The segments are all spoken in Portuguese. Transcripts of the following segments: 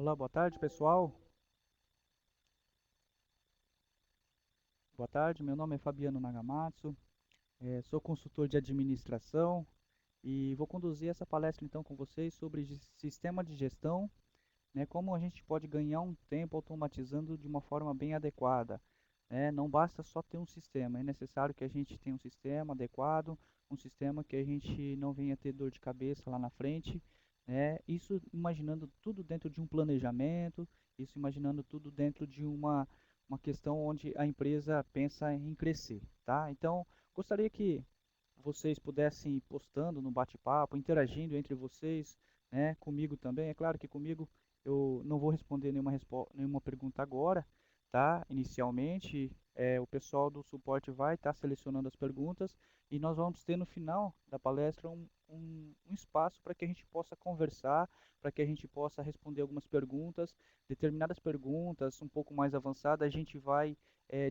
Olá, boa tarde, pessoal. Boa tarde, meu nome é Fabiano Nagamatsu, sou consultor de administração e vou conduzir essa palestra então com vocês sobre sistema de gestão, né, como a gente pode ganhar um tempo automatizando de uma forma bem adequada. Né? Não basta só ter um sistema, é necessário que a gente tenha um sistema adequado, um sistema que a gente não venha ter dor de cabeça lá na frente, né? Isso imaginando tudo dentro de um planejamento, isso imaginando tudo dentro de uma questão onde a empresa pensa em crescer, tá? Então, gostaria que vocês pudessem ir postando no bate-papo, interagindo entre vocês, né, comigo também. É claro que comigo eu não vou responder nenhuma pergunta agora, tá? Inicialmente, o pessoal do suporte vai estar selecionando as perguntas e nós vamos ter no final da palestra um espaço para que a gente possa conversar, para que a gente possa responder algumas perguntas. Determinadas perguntas um pouco mais avançadas, a gente vai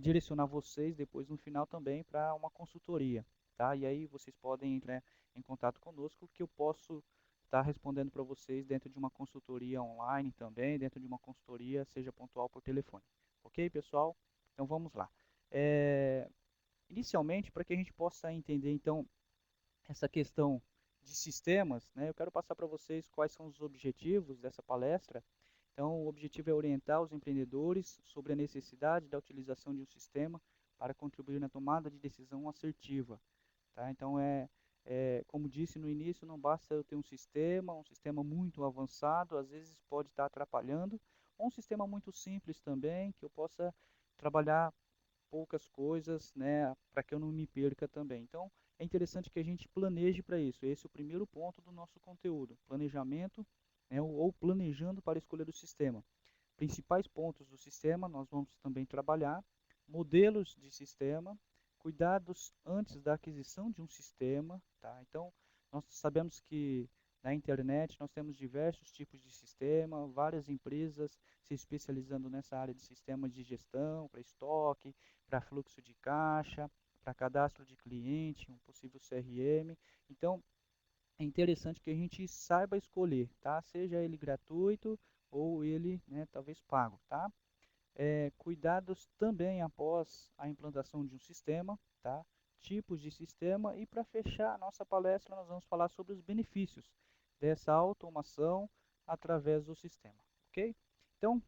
direcionar vocês depois no final também para uma consultoria. Tá? E aí vocês podem entrar em contato conosco que eu posso estar respondendo para vocês dentro de uma consultoria online também, dentro de uma consultoria, seja pontual por telefone. Ok, pessoal? Então vamos lá. É, Inicialmente, para que a gente possa entender então essa questão de sistemas, né, eu quero passar para vocês quais são os objetivos dessa palestra. Então, o objetivo é orientar os empreendedores sobre a necessidade da utilização de um sistema para contribuir na tomada de decisão assertiva. Tá? Então, como disse no início, não basta eu ter um sistema muito avançado, às vezes pode estar atrapalhando, ou um sistema muito simples também, que eu possa trabalhar poucas coisas, né, para que eu não me perca também. Então, é interessante que a gente planeje para isso. Esse é o primeiro ponto do nosso conteúdo, planejamento, né, ou planejando para a escolha do sistema. Principais pontos do sistema, nós vamos também trabalhar, modelos de sistema, cuidados antes da aquisição de um sistema, tá? Então, nós sabemos que na internet nós temos diversos tipos de sistema, várias empresas se especializando nessa área de sistemas de gestão, para estoque, para fluxo de caixa, para cadastro de cliente, um possível CRM. Então, é interessante que a gente saiba escolher, tá? Seja ele gratuito ou ele, né, talvez pago, tá? Cuidados também após a implantação de um sistema, tá? Tipos de sistema e para fechar a nossa palestra nós vamos falar sobre os benefícios dessa automação através do sistema, ok? Então,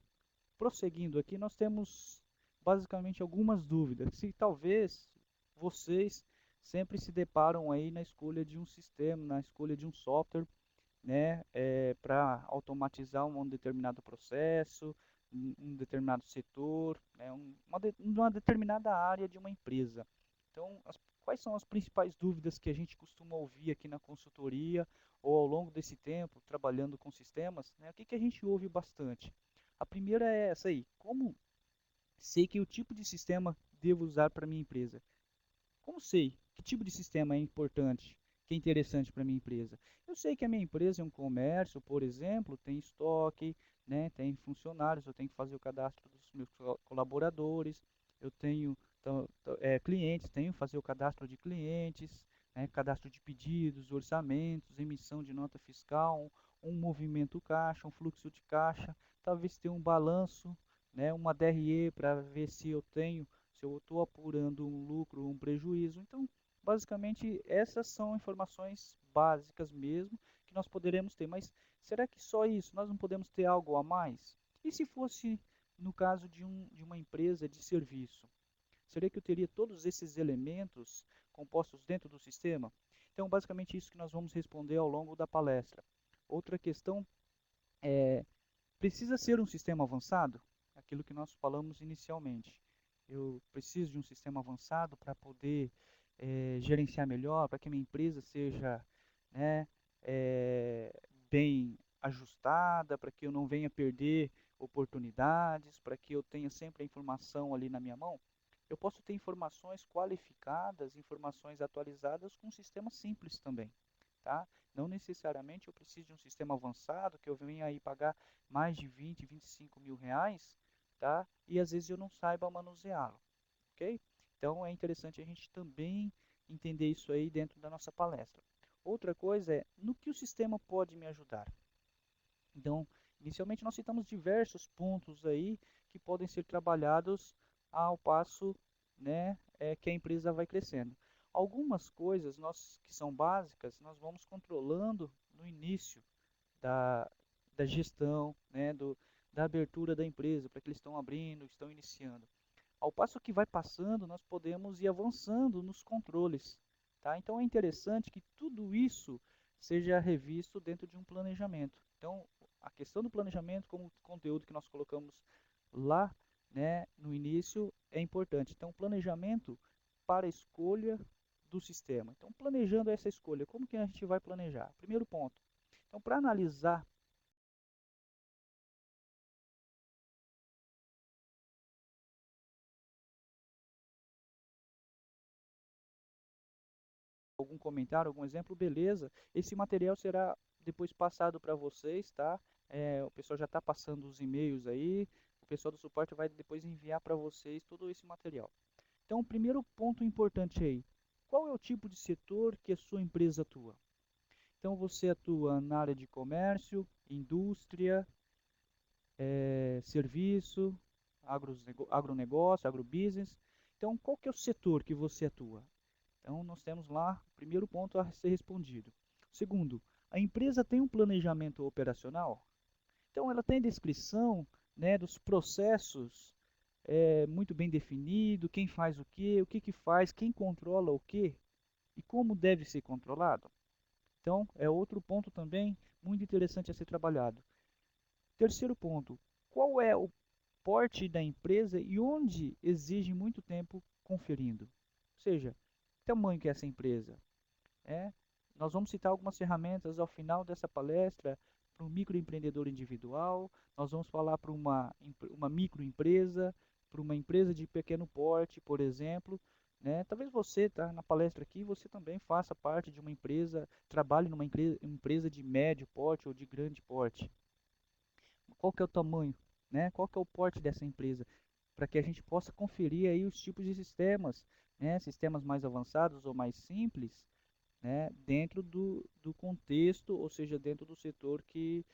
prosseguindo aqui, nós temos basicamente algumas dúvidas. Se talvez vocês sempre se deparam aí na escolha de um sistema, na escolha de um software, né, para automatizar um determinado processo, um determinado setor, né, uma determinada área de uma empresa. Então, quais são as principais dúvidas que a gente costuma ouvir aqui na consultoria ou ao longo desse tempo trabalhando com sistemas? Né, o que a gente ouve bastante? A primeira é essa aí: como sei que o tipo de sistema devo usar para minha empresa? Como sei que tipo de sistema é importante, que é interessante para a minha empresa? Eu sei que a minha empresa é um comércio, por exemplo, tem estoque, né, tem funcionários, eu tenho que fazer o cadastro dos meus colaboradores, eu tenho clientes, tenho que fazer o cadastro de clientes, né, cadastro de pedidos, orçamentos, emissão de nota fiscal, um movimento caixa, um fluxo de caixa, talvez tenha um balanço, né, uma DRE para ver se eu tenho, se eu estou apurando um lucro ou um prejuízo. Então, basicamente, essas são informações básicas mesmo que nós poderemos ter. Mas será que só isso? Nós não podemos ter algo a mais? E se fosse no caso de uma empresa de serviço? Seria que eu teria todos esses elementos compostos dentro do sistema? Então, basicamente, isso que nós vamos responder ao longo da palestra. Outra questão é: precisa ser um sistema avançado? Aquilo que nós falamos inicialmente. Eu preciso de um sistema avançado para poder gerenciar melhor, para que a minha empresa seja, né, bem ajustada, para que eu não venha perder oportunidades, para que eu tenha sempre a informação ali na minha mão. Eu posso ter informações qualificadas, informações atualizadas com um sistema simples também. Tá? Não necessariamente eu preciso de um sistema avançado que eu venha aí pagar mais de 20, 25 mil reais, tá? E às vezes eu não saiba manuseá-lo, ok? Então é interessante a gente também entender isso aí dentro da nossa palestra. Outra coisa é no que o sistema pode me ajudar. Então, Inicialmente nós citamos diversos pontos aí que podem ser trabalhados ao passo, né, que a empresa vai crescendo. Algumas coisas que são básicas, nós vamos controlando no início da, da gestão, né, da abertura da empresa, para que eles estão abrindo, estão iniciando. Ao passo que vai passando, nós podemos ir avançando nos controles. Tá? Então é interessante que tudo isso seja revisto dentro de um planejamento. Então, a questão do planejamento, como conteúdo que nós colocamos lá, né, no início, é importante. Então, planejamento para a escolha do sistema. Então, planejando essa escolha, como que a gente vai planejar? Primeiro ponto. Então, para analisar algum comentário, algum exemplo, beleza. Esse material será depois passado para vocês, tá? O pessoal já está passando os e-mails aí, o pessoal do suporte vai depois enviar para vocês todo esse material. Então, o primeiro ponto importante aí, qual é o tipo de setor que a sua empresa atua? Então, você atua na área de comércio, indústria, serviço, agronegócio, agrobusiness. Então, qual que é o setor que você atua? Então, nós temos lá o primeiro ponto a ser respondido. Segundo, a empresa tem um planejamento operacional? Então, ela tem descrição, né, dos processos muito bem definido, quem faz o que faz, quem controla o que e como deve ser controlado. Então, é outro ponto também muito interessante a ser trabalhado. Terceiro ponto, qual é o porte da empresa e onde exige muito tempo conferindo? Ou seja, tamanho que é essa empresa? É, nós vamos citar algumas ferramentas ao final dessa palestra para um microempreendedor individual, nós vamos falar para uma microempresa, para uma empresa de pequeno porte, por exemplo. Né? Talvez você, tá, na palestra aqui, você também faça parte de uma empresa, trabalhe numa empresa de médio porte ou de grande porte. Qual que é o tamanho? Né? Qual que é o porte dessa empresa? Para que a gente possa conferir aí os tipos de sistemas, né? Sistemas mais avançados ou mais simples, né, dentro do contexto, ou seja, dentro do setor que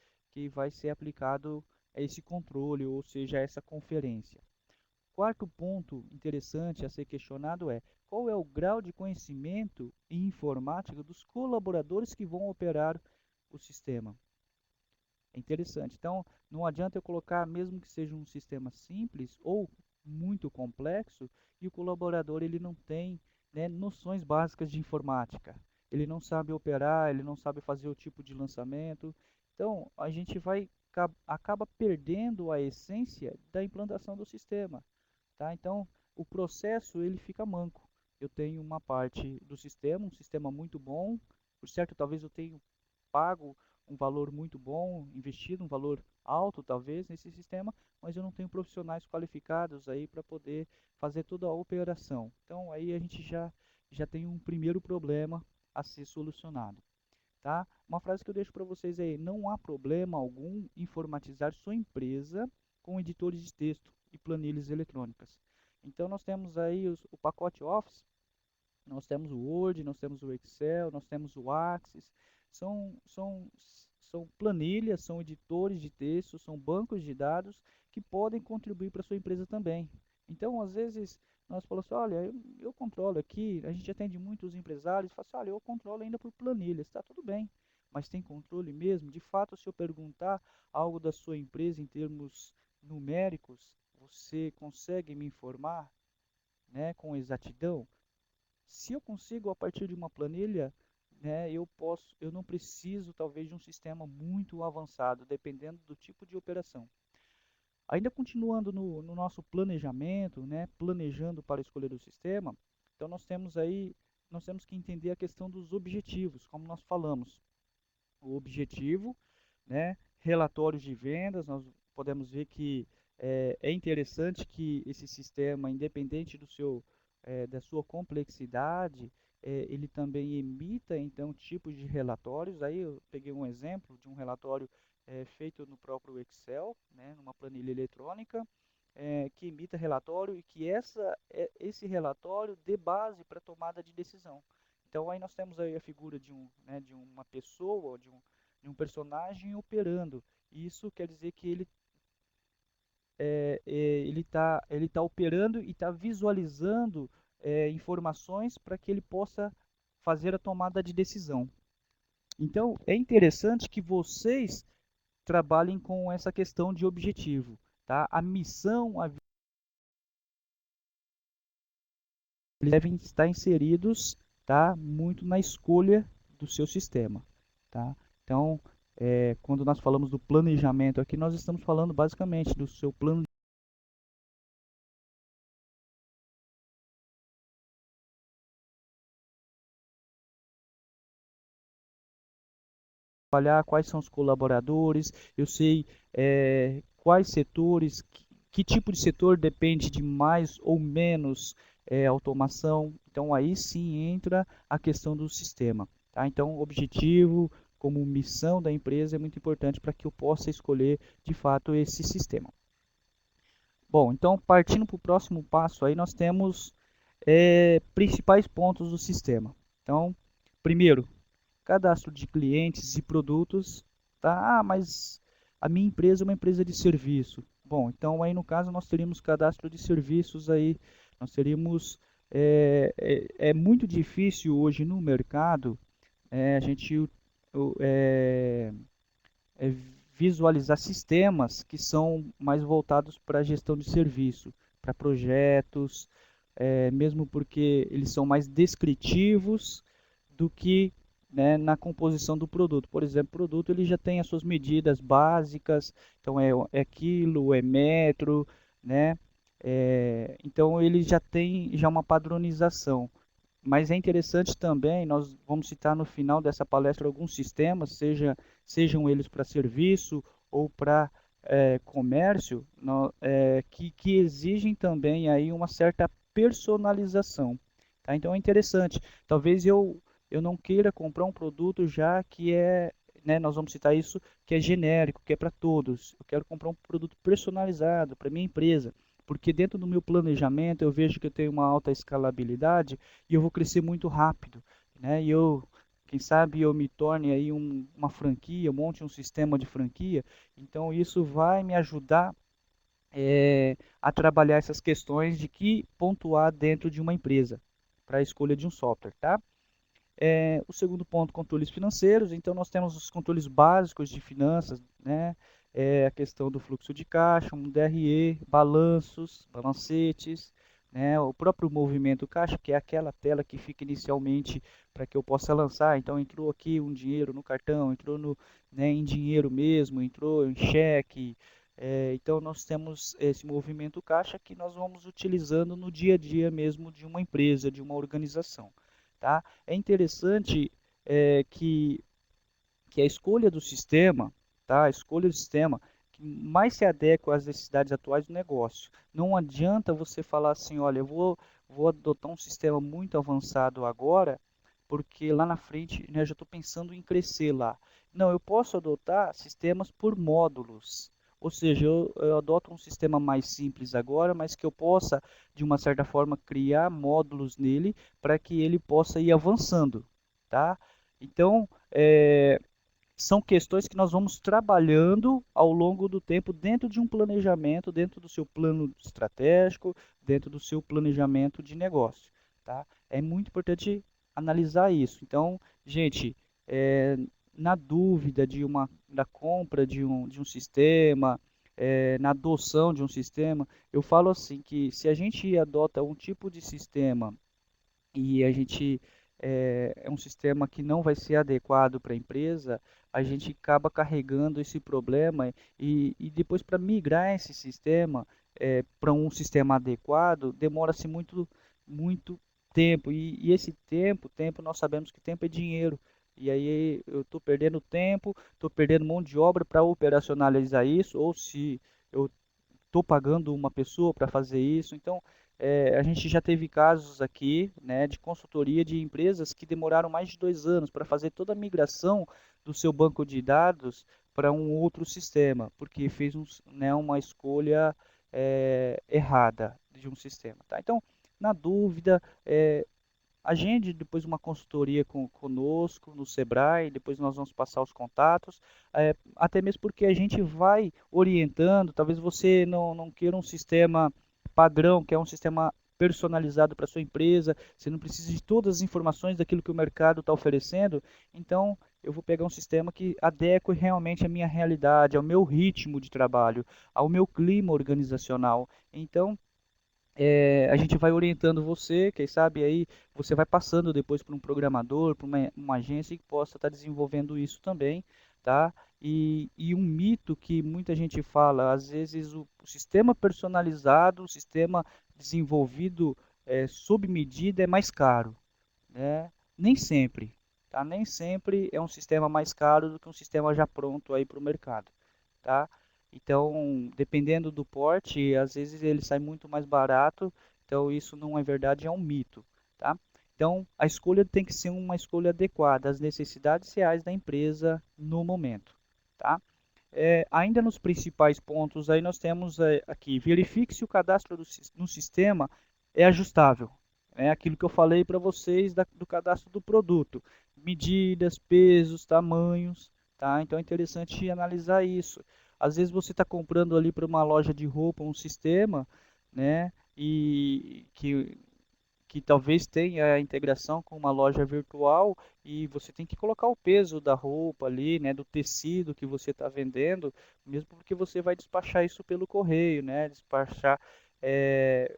vai ser aplicado esse controle, ou seja, essa conferência. Quarto ponto interessante a ser questionado é qual é o grau de conhecimento em informática dos colaboradores que vão operar o sistema. É interessante. Então, não adianta eu colocar, mesmo que seja um sistema simples ou muito complexo, e o colaborador ele não tem, né, noções básicas de informática. Ele não sabe operar, ele não sabe fazer o tipo de lançamento. Então, a gente acaba perdendo a essência da implantação do sistema. Tá? Então, o processo ele fica manco. Eu tenho uma parte do sistema, um sistema muito bom, por certo, talvez eu tenha pago um valor muito bom, investido um valor alto talvez nesse sistema, mas eu não tenho profissionais qualificados aí para poder fazer toda a operação. Então aí a gente já tem um primeiro problema a ser solucionado. Tá? Uma frase que eu deixo para vocês aí, não há problema algum informatizar sua empresa com editores de texto e planilhas eletrônicas. Então nós temos aí o pacote Office, nós temos o Word, nós temos o Excel, nós temos o Axis. São, são, são planilhas, são editores de texto, são bancos de dados que podem contribuir para a sua empresa também. Então, às vezes, nós falamos assim, olha, eu controlo aqui, a gente atende muitos empresários, fala assim, olha, eu controlo ainda por planilhas, está tudo bem, mas tem controle mesmo? De fato, se eu perguntar algo da sua empresa em termos numéricos, você consegue me informar, né, com exatidão? Se eu consigo a partir de uma planilha, né, eu não preciso talvez de um sistema muito avançado, dependendo do tipo de operação. Ainda continuando no nosso planejamento, né, planejando para escolher o sistema, então nós temos que entender a questão dos objetivos, como nós falamos. O objetivo, né, relatórios de vendas, nós podemos ver que é interessante que esse sistema, independente da sua complexidade, ele também emita então tipos de relatórios. Aí eu peguei um exemplo de um relatório feito no próprio Excel, né, numa planilha eletrônica, que emita relatório e que esse relatório dê base para tomada de decisão. Então aí nós temos aí a figura de uma pessoa, de um personagem operando. Isso quer dizer que ele tá operando e está visualizando informações para que ele possa fazer a tomada de decisão. Então, é interessante que vocês trabalhem com essa questão de objetivo, tá? A missão, eles devem estar inseridos, tá? Muito na escolha do seu sistema, tá? Então, quando nós falamos do planejamento aqui, nós estamos falando basicamente do seu plano de trabalhar, quais são os colaboradores, eu sei quais setores, que tipo de setor depende de mais ou menos automação. Então, aí sim entra a questão do sistema, tá? Então, objetivo como missão da empresa é muito importante para que eu possa escolher de fato esse sistema. Bom, então partindo para o próximo passo, aí nós temos principais pontos do sistema. Então, primeiro, cadastro de clientes e produtos, tá? Ah, mas a minha empresa é uma empresa de serviço. Bom, então aí no caso nós teríamos cadastro de serviços aí, nós teríamos é muito difícil hoje no mercado a gente é, é, visualizar sistemas que são mais voltados para a gestão de serviço, para projetos, mesmo porque eles são mais descritivos do que, né, na composição do produto. Por exemplo, o produto ele já tem as suas medidas básicas, então é quilo, é metro, né? Então ele já tem já uma padronização. Mas é interessante também, nós vamos citar no final dessa palestra alguns sistemas, sejam eles para serviço ou para comércio, que exigem também aí uma certa personalização. Tá? Então é interessante. Talvez eu não queira comprar um produto já que né, nós vamos citar isso, que é genérico, que é para todos. Eu quero comprar um produto personalizado para minha empresa, porque dentro do meu planejamento eu vejo que eu tenho uma alta escalabilidade e eu vou crescer muito rápido, né? E quem sabe eu me torne aí uma franquia, monte um sistema de franquia. Então isso vai me ajudar a trabalhar essas questões de que pontuar dentro de uma empresa para a escolha de um software, tá? O segundo ponto, controles financeiros. Então, nós temos os controles básicos de finanças, né? A questão do fluxo de caixa, um DRE, balanços, balancetes, né? O próprio movimento caixa, que é aquela tela que fica inicialmente para que eu possa lançar. Então, entrou aqui um dinheiro no cartão, entrou né, em dinheiro mesmo, entrou em cheque. Então, nós temos esse movimento caixa que nós vamos utilizando no dia a dia mesmo de uma empresa, de uma organização. Tá? É interessante que a escolha do sistema, tá? A escolha do sistema que mais se adequa às necessidades atuais do negócio. Não adianta você falar assim, olha, vou adotar um sistema muito avançado agora, porque lá na frente, né, eu já estou pensando em crescer lá. Não, eu posso adotar sistemas por módulos. Ou seja, eu adoto um sistema mais simples agora, mas que eu possa, de uma certa forma, criar módulos nele para que ele possa ir avançando, tá? Então, são questões que nós vamos trabalhando ao longo do tempo dentro de um planejamento, dentro do seu plano estratégico, dentro do seu planejamento de negócio, tá? É muito importante analisar isso. Então, gente, na dúvida da compra de um sistema, na adoção de um sistema, eu falo assim que se a gente adota um tipo de sistema e a gente é um sistema que não vai ser adequado para a empresa, a gente acaba carregando esse problema e depois para migrar esse sistema para um sistema adequado demora-se muito tempo e esse tempo nós sabemos que tempo é dinheiro. E aí eu estou perdendo tempo, estou perdendo mão de obra para operacionalizar isso, ou se eu estou pagando uma pessoa para fazer isso. Então, a gente já teve casos aqui, né, de consultoria de empresas que demoraram mais de 2 anos para fazer toda a migração do seu banco de dados para um outro sistema, porque fez né, uma escolha errada de um sistema. Tá? Então, na dúvida, agende depois uma consultoria conosco no Sebrae, depois nós vamos passar os contatos, até mesmo porque a gente vai orientando, talvez você não queira um sistema padrão, que é um sistema personalizado para a sua empresa, você não precisa de todas as informações daquilo que o mercado está oferecendo, então eu vou pegar um sistema que adeque realmente à minha realidade, ao meu ritmo de trabalho, ao meu clima organizacional. Então, a gente vai orientando você, quem sabe aí você vai passando depois para um programador, para uma agência que possa estar desenvolvendo isso também, tá? E um mito que muita gente fala, às vezes o sistema personalizado, o sistema desenvolvido sob medida é mais caro, né? Nem sempre, tá? Nem sempre é um sistema mais caro do que um sistema já pronto aí para o mercado, tá? Então, dependendo do porte, às vezes ele sai muito mais barato, então isso não é verdade, é um mito, tá? Então, a escolha tem que ser uma escolha adequada às necessidades reais da empresa no momento, tá? Ainda nos principais pontos, aí nós temos aqui, verifique se o cadastro no sistema é ajustável. É aquilo que eu falei para vocês do cadastro do produto. Medidas, pesos, tamanhos, tá? Então é interessante analisar isso. Às vezes você está comprando ali para uma loja de roupa um sistema, né? E que talvez tenha a integração com uma loja virtual e você tem que colocar o peso da roupa ali, né, do tecido que você está vendendo, mesmo porque você vai despachar isso pelo correio, né, despachar, é,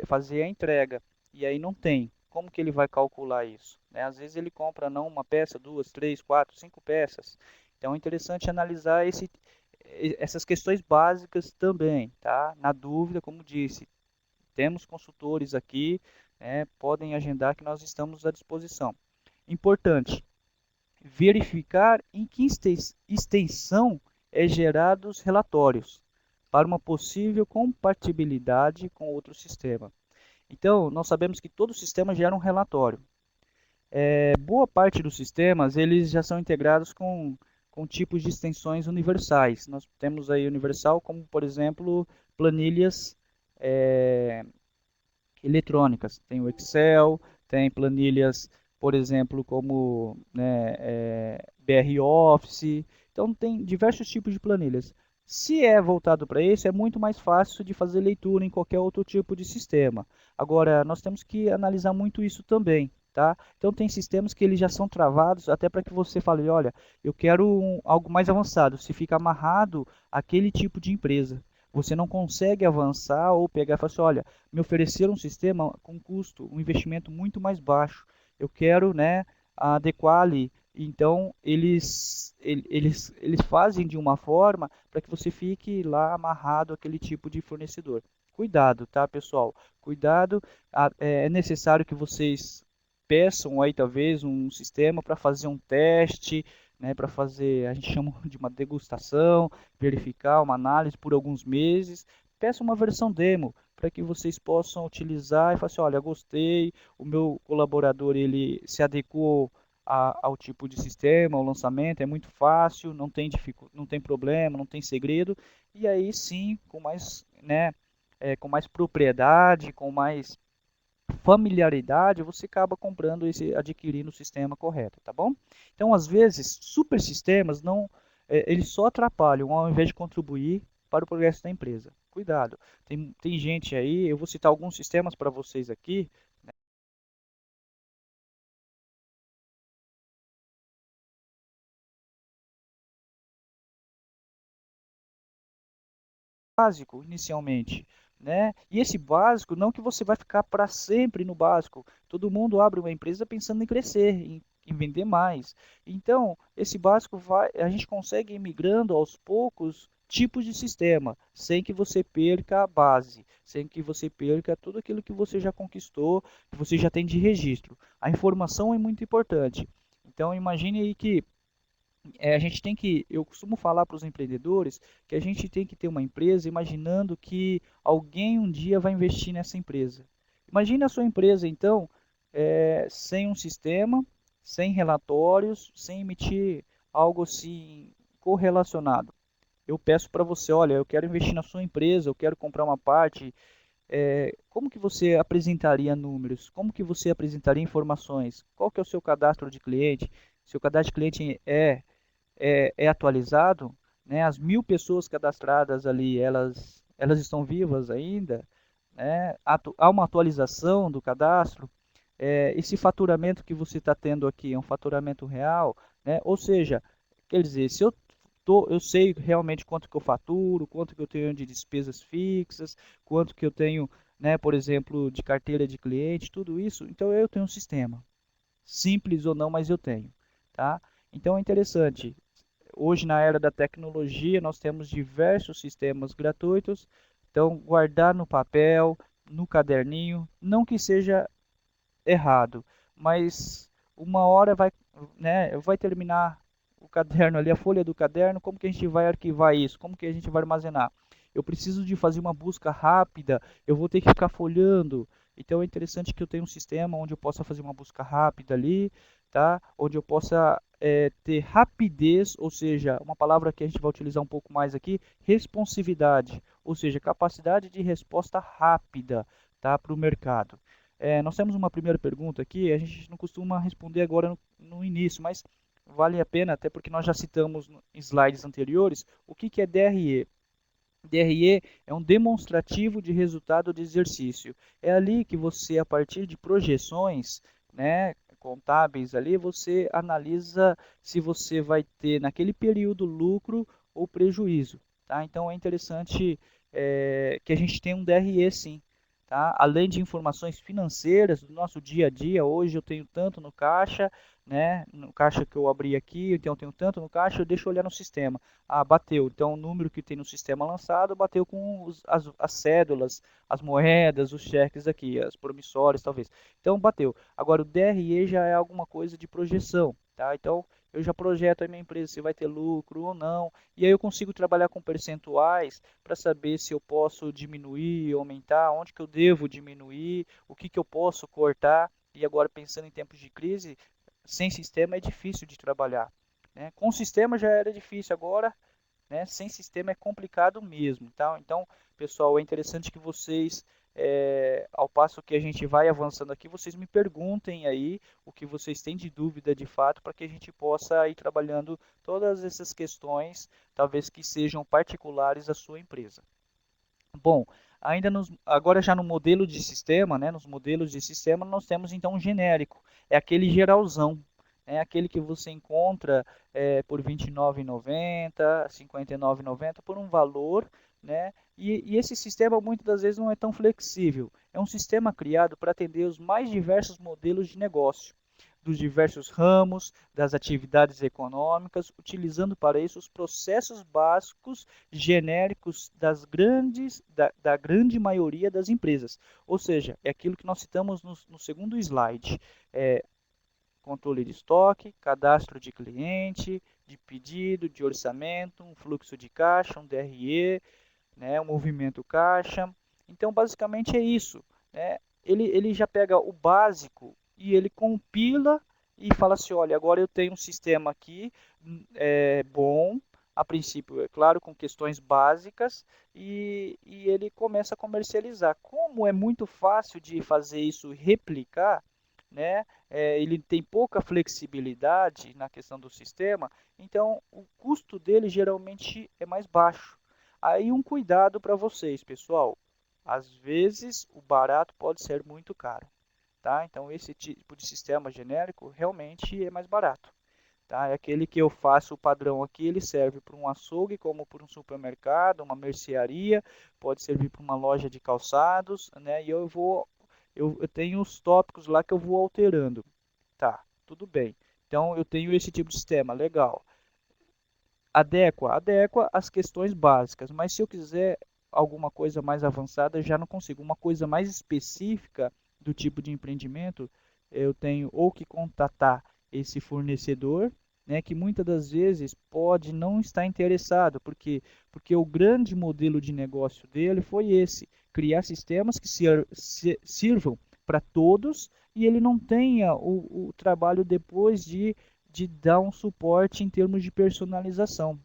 fazer a entrega. E aí não tem. Como que ele vai calcular isso? Né? Às vezes ele compra não uma peça, duas, três, quatro, cinco peças. Então é interessante analisar essas questões básicas também, tá? Na dúvida, como disse, temos consultores aqui, né, podem agendar que nós estamos à disposição. Importante, verificar em que extensão é gerados relatórios para uma possível compatibilidade com outro sistema. Então, nós sabemos que todo sistema gera um relatório. Boa parte dos sistemas, eles já são integrados com tipos de extensões universais. Nós temos aí universal como, por exemplo, planilhas eletrônicas. Tem o Excel, tem planilhas, por exemplo, como né, BR Office. Então, tem diversos tipos de planilhas. Se é voltado para isso, é muito mais fácil de fazer leitura em qualquer outro tipo de sistema. Agora, nós temos que analisar muito isso também. Tá? Então, tem sistemas que eles já são travados até para que você fale, olha, eu quero algo mais avançado. Se fica amarrado àquele tipo de empresa. Você não consegue avançar ou pegar e falar assim, olha, me ofereceram um sistema com custo, um investimento muito mais baixo. Eu quero, né, adequar ali. Então, eles fazem de uma forma para que você fique lá amarrado àquele tipo de fornecedor. Cuidado, tá, pessoal? Cuidado. É necessário que vocês peçam aí, talvez, um sistema para fazer um teste, né, para fazer, a gente chama de uma degustação, verificar uma análise por alguns meses. Peça uma versão demo para que vocês possam utilizar e falar assim, olha, gostei, o meu colaborador ele se adequou ao tipo de sistema, ao lançamento, é muito fácil, não tem problema, não tem segredo, e aí sim, com mais, né, com mais propriedade, com mais familiaridade, você acaba comprando adquirindo o sistema correto, tá bom? Então, às vezes, super sistemas não, eles só atrapalham ao invés de contribuir para o progresso da empresa. Cuidado, tem gente aí, eu vou citar alguns sistemas para vocês aqui, básico inicialmente, né? E esse básico, não que você vai ficar para sempre no básico. Todo mundo abre uma empresa pensando em crescer, em vender mais. Então, esse básico a gente consegue ir migrando aos poucos tipos de sistema, sem que você perca a base, sem que você perca tudo aquilo que você já conquistou, que você já tem de registro. A informação é muito importante. Então, imagine aí que a gente tem que, eu costumo falar para os empreendedores que a gente tem que ter uma empresa imaginando que alguém um dia vai investir nessa empresa. Imagine a sua empresa, então, sem um sistema, sem relatórios, sem emitir algo assim correlacionado. Eu peço para você, olha, eu quero investir na sua empresa, eu quero comprar uma parte, como que você apresentaria números? Como que você apresentaria informações? Qual que é o seu cadastro de cliente? Seu cadastro de cliente é atualizado, né? As 1.000 pessoas cadastradas ali, elas estão vivas ainda, né? Há uma atualização do cadastro. Esse faturamento que você está tendo aqui é um faturamento real, né? Ou seja, quer dizer, se eu sei realmente quanto que eu faturo, quanto que eu tenho de despesas fixas, quanto que eu tenho, né, por exemplo, de carteira de cliente, tudo isso, então eu tenho um sistema. Simples ou não, mas eu tenho, tá? Então é interessante. Hoje, na era da tecnologia, nós temos diversos sistemas gratuitos. Então, guardar no papel, no caderninho, não que seja errado, mas uma hora vai terminar o caderno ali, a folha do caderno, como que a gente vai arquivar isso? Como que a gente vai armazenar? Eu preciso de fazer uma busca rápida, eu vou ter que ficar folhando. Então é interessante que eu tenha um sistema onde eu possa fazer uma busca rápida ali, tá? Onde eu possa ter rapidez, ou seja, uma palavra que a gente vai utilizar um pouco mais aqui, responsividade, ou seja, capacidade de resposta rápida, tá, para o mercado. Nós temos uma primeira pergunta aqui, a gente não costuma responder agora no início, mas vale a pena, até porque nós já citamos em slides anteriores, o que é DRE. DRE é um demonstrativo de resultado de exercício. É ali que você, a partir de projeções, né, contábeis ali, você analisa se você vai ter naquele período lucro ou prejuízo. Tá? Então é interessante que a gente tenha um DRE sim. Tá? Além de informações financeiras do nosso dia a dia, hoje eu tenho tanto no caixa, né, no caixa que eu abri aqui, então eu tenho tanto no caixa, eu deixo olhar no sistema. Ah, bateu. Então, o número que tem no sistema lançado bateu com as cédulas, as moedas, os cheques aqui, as promissórias, talvez. Então, bateu. Agora, o DRE já é alguma coisa de projeção, tá? Então, eu já projeto a minha empresa se vai ter lucro ou não. E aí eu consigo trabalhar com percentuais para saber se eu posso diminuir, aumentar, onde que eu devo diminuir, o que que eu posso cortar. E agora, pensando em tempos de crise, sem sistema é difícil de trabalhar. Né? Com sistema já era difícil, agora, né, sem sistema é complicado mesmo. Tá? Então, pessoal, é interessante que vocês, ao passo que a gente vai avançando aqui, vocês me perguntem aí o que vocês têm de dúvida de fato, para que a gente possa ir trabalhando todas essas questões, talvez que sejam particulares à sua empresa. Bom, agora já no modelo de sistema, né, nos modelos de sistema, nós temos então um genérico, é aquele geralzão, é aquele que você encontra por R$ 29,90, R$ 59,90 por um valor, né, e esse sistema muitas das vezes não é tão flexível. É um sistema criado para atender os mais diversos modelos de negócio dos diversos ramos, das atividades econômicas, utilizando para isso os processos básicos genéricos da grande maioria das empresas. Ou seja, é aquilo que nós citamos no segundo slide. Controle de estoque, cadastro de cliente, de pedido, de orçamento, um fluxo de caixa, um DRE, né, um movimento caixa. Então, basicamente é isso. Né? Ele já pega o básico e ele compila e fala assim, olha, agora eu tenho um sistema aqui bom, a princípio, é claro, com questões básicas, e ele começa a comercializar. Como é muito fácil de fazer isso e replicar, né? Ele tem pouca flexibilidade na questão do sistema, então o custo dele geralmente é mais baixo. Aí um cuidado para vocês, pessoal. Às vezes o barato pode ser muito caro, tá? Então esse tipo de sistema genérico realmente é mais barato, tá? É aquele que eu faço o padrão aqui, ele serve para um açougue, como para um supermercado, uma mercearia, pode servir para uma loja de calçados, né? E eu tenho os tópicos lá que eu vou alterando, tá? Tudo bem. Então eu tenho esse tipo de sistema, legal. Adequa as questões básicas, mas se eu quiser alguma coisa mais avançada, já não consigo. Uma coisa mais específica do tipo de empreendimento, eu tenho ou que contatar esse fornecedor, né, que muitas das vezes pode não estar interessado, porque o grande modelo de negócio dele foi esse, criar sistemas que sirvam para todos e ele não tenha o trabalho depois de dar um suporte em termos de personalização.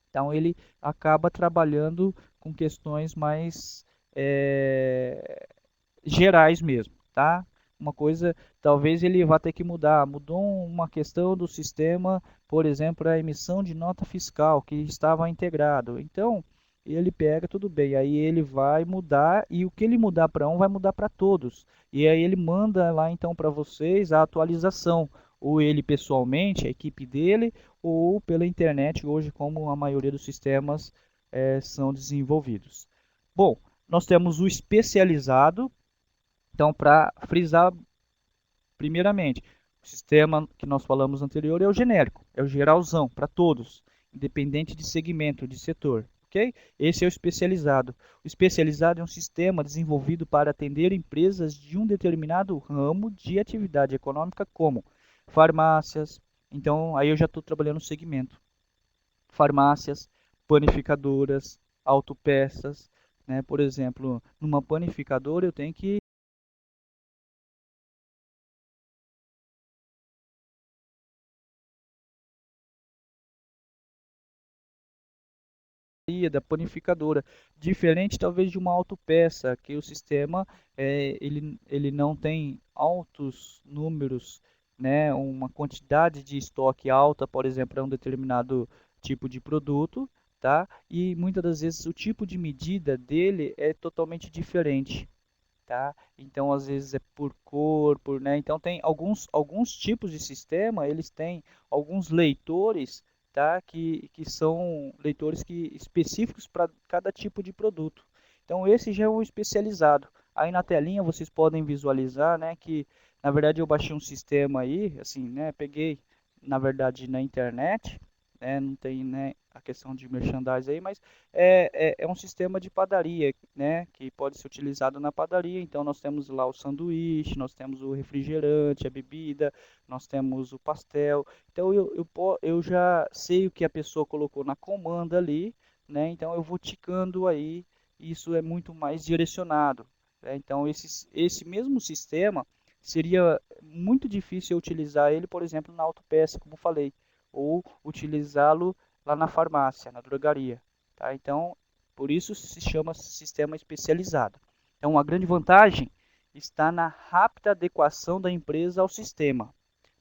Então ele acaba trabalhando com questões mais gerais mesmo, tá? Uma coisa, talvez ele vá ter que mudar. Mudou uma questão do sistema, por exemplo, a emissão de nota fiscal que estava integrado. Então, ele pega tudo bem, aí ele vai mudar e o que ele mudar para um vai mudar para todos. E aí ele manda lá então para vocês a atualização, ou ele pessoalmente, a equipe dele, ou pela internet hoje, como a maioria dos sistemas são desenvolvidos. Bom, nós temos o especializado, então, para frisar, primeiramente, o sistema que nós falamos anterior é o genérico, é o geralzão, para todos, independente de segmento, de setor. Ok? Esse é o especializado. O especializado é um sistema desenvolvido para atender empresas de um determinado ramo de atividade econômica, como farmácias. Então, aí eu já estou trabalhando no segmento. Farmácias, panificadoras, autopeças. Né? Por exemplo, numa panificadora eu tenho que da panificadora, diferente talvez de uma autopeça, que o sistema ele não tem altos números, né, uma quantidade de estoque alta, por exemplo, para um determinado tipo de produto, tá? E muitas das vezes o tipo de medida dele é totalmente diferente. Tá? Então, às vezes é por cor, né? Então tem alguns tipos de sistema, eles têm alguns leitores, tá? Que são leitores específicos para cada tipo de produto. Então esse já é um especializado. Aí na telinha vocês podem visualizar, né, que na verdade eu baixei um sistema aí, assim, né, peguei na verdade na internet, né, não tem, né, a questão de merchandising aí, mas é um sistema de padaria, né, que pode ser utilizado na padaria. Então nós temos lá o sanduíche, nós temos o refrigerante, a bebida, nós temos o pastel. Então eu já sei o que a pessoa colocou na comanda ali, né? Então eu vou ticando aí, isso é muito mais direcionado. Né? Então esse mesmo sistema seria muito difícil eu utilizar ele, por exemplo, na autopeça, como falei, ou utilizá-lo lá na farmácia, na drogaria. Tá? Então, por isso se chama sistema especializado. Então, a grande vantagem está na rápida adequação da empresa ao sistema,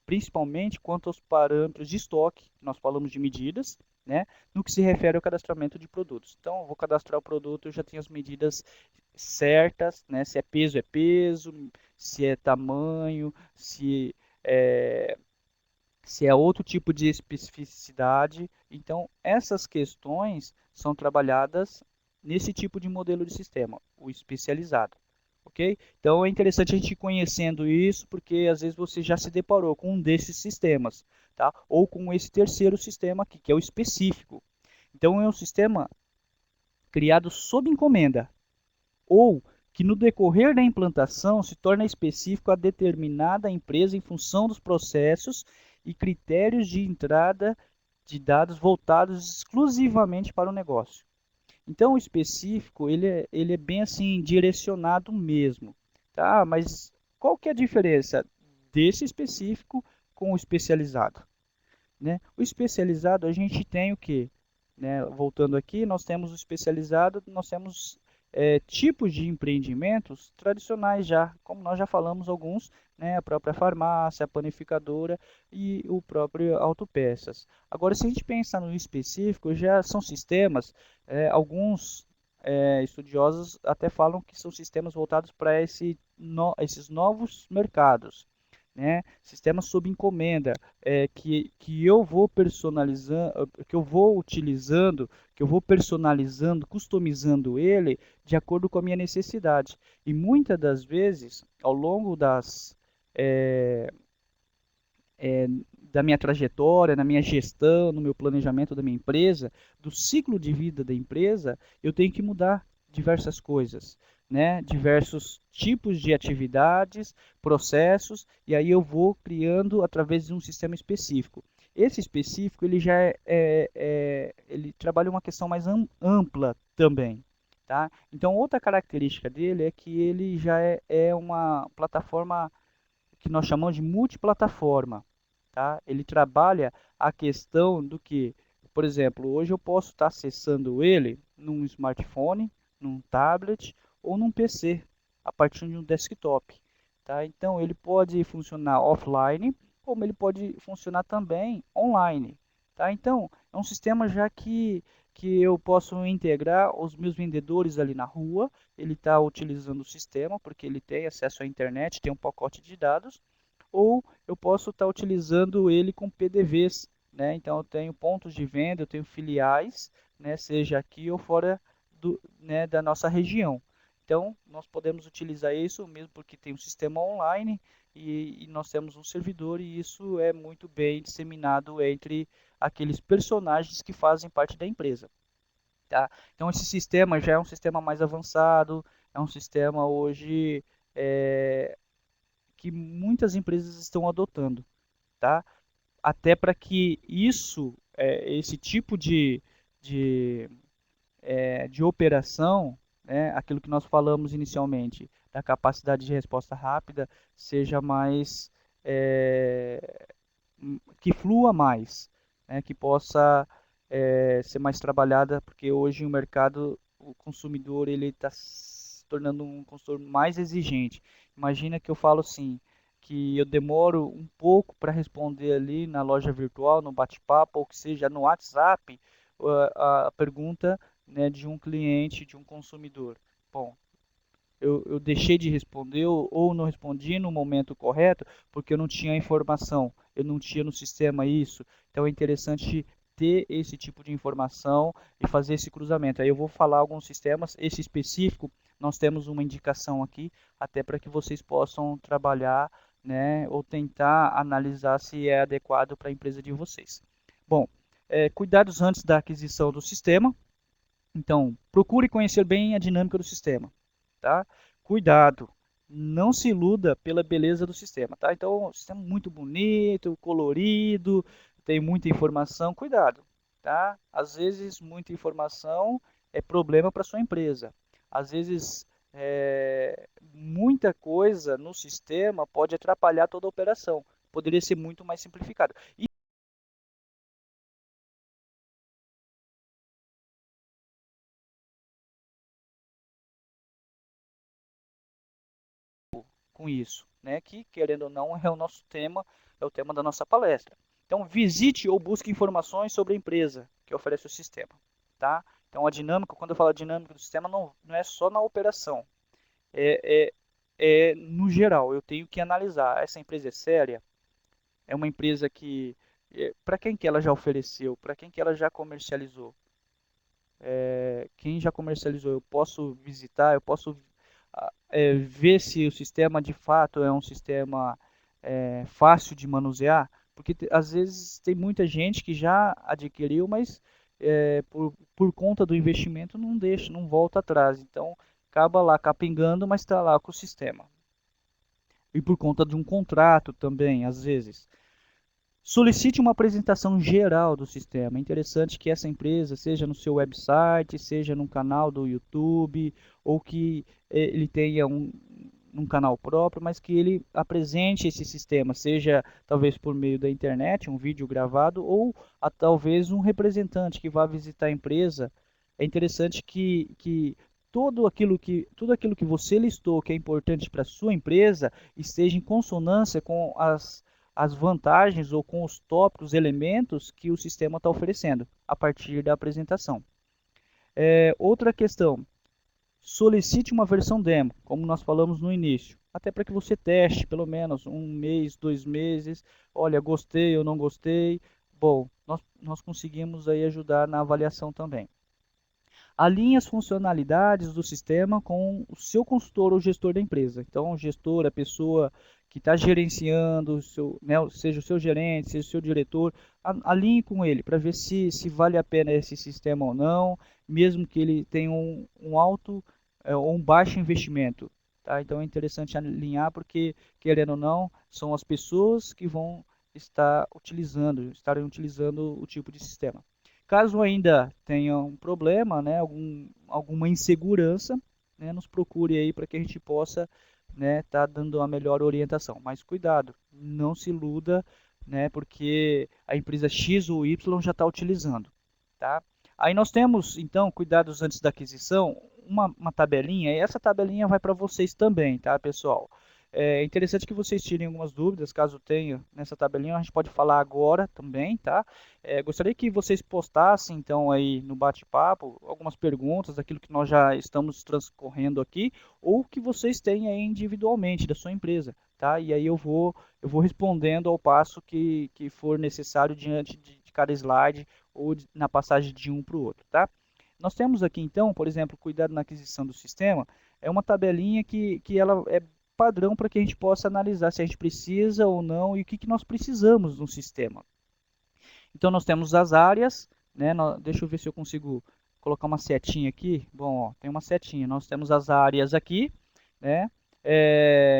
principalmente quanto aos parâmetros de estoque, nós falamos de medidas, né, no que se refere ao cadastramento de produtos. Então, eu vou cadastrar o produto, eu já tenho as medidas certas, né, se é peso, se é tamanho, é, se é outro tipo de especificidade. Então, essas questões são trabalhadas nesse tipo de modelo de sistema, o especializado. Ok? Então, é interessante a gente ir conhecendo isso, porque às vezes você já se deparou com um desses sistemas, tá? Ou com esse terceiro sistema aqui, que é o específico. Então, é um sistema criado sob encomenda, ou que no decorrer da implantação se torna específico a determinada empresa em função dos processos e critérios de entrada de dados voltados exclusivamente para o negócio. Então, o específico, ele é bem assim, direcionado mesmo. Tá? Mas qual que é a diferença desse específico com o especializado? Né? O especializado, a gente tem o quê? Né? Voltando aqui, nós temos o especializado, nós temos tipos de empreendimentos tradicionais já, como nós já falamos alguns, né? A própria farmácia, a panificadora e o próprio autopeças. Agora, se a gente pensar no específico, já são sistemas, alguns estudiosos até falam que são sistemas voltados para esses novos mercados, né? Sistemas sob encomenda, que eu vou personalizando, que eu vou utilizando, que eu vou personalizando, customizando ele de acordo com a minha necessidade. E muitas das vezes, ao longo é, é, da minha trajetória, na minha gestão, no meu planejamento da minha empresa, do ciclo de vida da empresa, eu tenho que mudar diversas coisas, né? Diversos tipos de atividades, processos, e aí eu vou criando através de um sistema específico. Esse específico ele já ele trabalha uma questão mais ampla também. Tá? Então, outra característica dele é que ele já é uma plataforma que nós chamamos de multiplataforma. Tá? Ele trabalha a questão do que, por exemplo, hoje eu posso estar acessando ele num smartphone, num tablet ou num PC, a partir de um desktop. Tá? Então, ele pode funcionar offline, como ele pode funcionar também online. Tá? Então, é um sistema já que eu posso integrar os meus vendedores ali na rua. Ele está utilizando o sistema, porque ele tem acesso à internet, tem um pacote de dados, ou eu posso estar utilizando ele com PDVs, né? Então eu tenho pontos de venda, eu tenho filiais, né? Seja aqui ou fora né, da nossa região. Então nós podemos utilizar isso mesmo porque tem um sistema online e nós temos um servidor e isso é muito bem disseminado entre aqueles personagens que fazem parte da empresa. Tá? Então esse sistema já é um sistema mais avançado, é um sistema hoje que muitas empresas estão adotando, tá? Até para que esse tipo de operação, né, aquilo que nós falamos inicialmente, da capacidade de resposta rápida, seja mais, que flua mais, né, que possa ser mais trabalhada, porque hoje o mercado, o consumidor, ele está se tornando um consumidor mais exigente. Imagina que eu falo assim, que eu demoro um pouco para responder ali na loja virtual, no bate-papo, ou que seja no WhatsApp, a pergunta, né, de um cliente, de um consumidor. Bom, eu deixei de responder ou não respondi no momento correto porque eu não tinha informação, eu não tinha no sistema isso. Então é interessante ter esse tipo de informação e fazer esse cruzamento. Aí eu vou falar alguns sistemas, esse específico, nós temos uma indicação aqui, até para que vocês possam trabalhar, né, ou tentar analisar se é adequado para a empresa de vocês. Bom, cuidados antes da aquisição do sistema. Então, procure conhecer bem a dinâmica do sistema, tá? Cuidado, não se iluda pela beleza do sistema, tá? Então, o sistema é muito bonito, colorido, tem muita informação, cuidado, tá? Às vezes, muita informação é problema para sua empresa. Às vezes, muita coisa no sistema pode atrapalhar toda a operação. Poderia ser muito mais simplificado. E com isso, né? Que querendo ou não é o nosso tema, é o tema da nossa palestra. Então visite ou busque informações sobre a empresa que oferece o sistema, tá? Então a dinâmica, quando eu falo dinâmica do sistema, não é só na operação, é, no geral. Eu tenho que analisar, essa empresa é séria, é uma empresa que para quem que ela já ofereceu, para quem que ela já comercializou, quem já comercializou, eu posso visitar, eu posso ver se o sistema de fato é um sistema fácil de manusear, porque às vezes tem muita gente que já adquiriu, mas por conta do investimento não deixa, não volta atrás. Então acaba lá capingando, mas está lá com o sistema. E por conta de um contrato também, às vezes. Solicite uma apresentação geral do sistema. É interessante que essa empresa, seja no seu website, seja no canal do YouTube, ou que ele tenha um canal próprio, mas que ele apresente esse sistema, seja talvez por meio da internet, um vídeo gravado, ou talvez um representante que vá visitar a empresa. É interessante que tudo aquilo que você listou que é importante para a sua empresa esteja em consonância com as vantagens ou com os tópicos, elementos que o sistema está oferecendo a partir da apresentação. Outra questão, solicite uma versão demo, como nós falamos no início, até para que você teste pelo menos um mês, 2 meses, olha, gostei ou não gostei. Bom, nós conseguimos aí ajudar na avaliação também. Alinhe as funcionalidades do sistema com o seu consultor ou gestor da empresa. Então, o gestor, a pessoa que está gerenciando, né, seja o seu gerente, seja o seu diretor, alinhe com ele para ver se vale a pena esse sistema ou não, mesmo que ele tenha um alto ou um baixo investimento. Tá? Então, é interessante alinhar porque, querendo ou não, são as pessoas que vão estarem utilizando o tipo de sistema. Caso ainda tenha um problema, né, alguma insegurança, né, nos procure aí para que a gente possa, né, tá dando a melhor orientação. Mas cuidado, não se iluda, né, porque a empresa X ou Y já está utilizando, tá? Aí nós temos, então, cuidados antes da aquisição, uma tabelinha, e essa tabelinha vai para vocês também, tá, pessoal? É interessante que vocês tirem algumas dúvidas, caso tenha nessa tabelinha, a gente pode falar agora também, tá? Gostaria que vocês postassem, então, aí no bate-papo, algumas perguntas daquilo que nós já estamos transcorrendo aqui, ou que vocês têm aí individualmente da sua empresa, tá? E aí eu vou respondendo ao passo que for necessário diante de cada slide ou na passagem de um para o outro, tá? Nós temos aqui, então, por exemplo, cuidado na aquisição do sistema, é uma tabelinha que ela é padrão para que a gente possa analisar se a gente precisa ou não e o que nós precisamos de um sistema. Então, nós temos as áreas, né? Deixa eu ver se eu consigo colocar uma setinha aqui. Bom, ó, tem uma setinha. Nós temos as áreas aqui, né?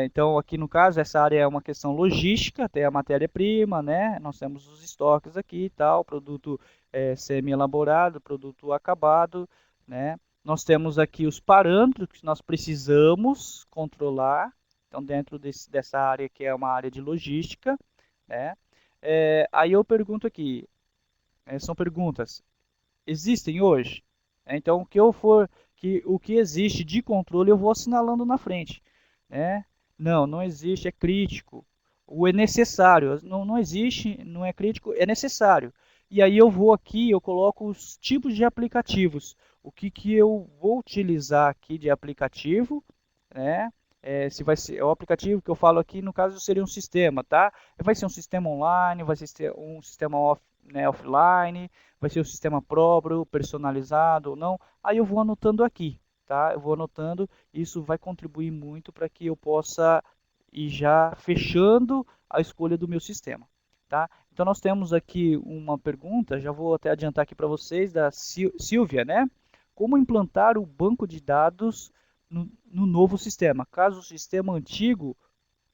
Então, aqui no caso, essa área é uma questão logística, tem a matéria-prima, né? Nós temos os estoques aqui e tal, produto semi-elaborado, produto acabado, né? Nós temos aqui os parâmetros que nós precisamos controlar. Então, dentro dessa área que é uma área de logística, né? Aí eu pergunto aqui, são perguntas, existem hoje? Então, o que existe de controle eu vou assinalando na frente, né? Não, não existe, é crítico. O é necessário, não existe, não é crítico, é necessário. E aí eu vou aqui, eu coloco os tipos de aplicativos. O que eu vou utilizar aqui de aplicativo, né? Se vai ser o aplicativo que eu falo aqui, no caso seria um sistema, tá? Vai ser um sistema online, vai ser um sistema offline, vai ser um sistema próprio, personalizado ou não. Aí eu vou anotando aqui, tá? Eu vou anotando, isso vai contribuir muito para que eu possa ir já fechando a escolha do meu sistema, tá? Então nós temos aqui uma pergunta, já vou até adiantar aqui para vocês, da Silvia, né? Como implantar o banco de dados no novo sistema, caso o sistema antigo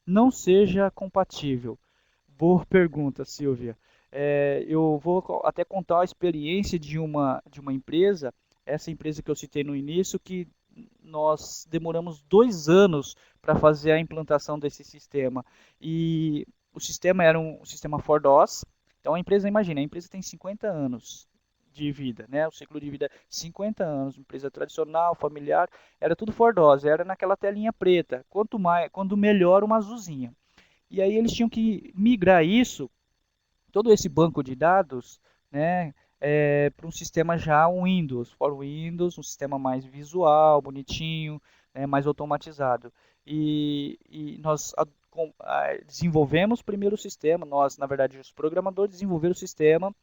não seja compatível? Boa pergunta, Silvia. Eu vou até contar a experiência de uma empresa, essa empresa que eu citei no início, que nós demoramos 2 anos para fazer a implantação desse sistema. E o sistema era um sistema ForDOS. Então a empresa, imagina, a empresa tem 50 anos de vida, né? O ciclo de vida 50 anos, empresa tradicional, familiar, era tudo ForDOS, era naquela telinha preta. Quanto melhor, uma azulzinha. E aí eles tinham que migrar isso, todo esse banco de dados, né, para um sistema já Windows, for Windows, um sistema mais visual, bonitinho, né, mais automatizado. E nós desenvolvemos primeiro o sistema, nós, na verdade, os programadores desenvolveram o sistema,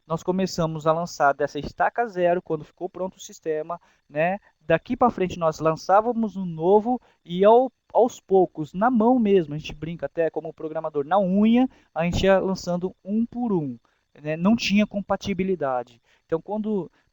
nós começamos a lançar dessa estaca zero, quando ficou pronto o sistema, né? Daqui para frente nós lançávamos um novo e aos poucos, na mão mesmo, a gente brinca até como programador, na unha, a gente ia lançando um por um, né? Não tinha compatibilidade. Então,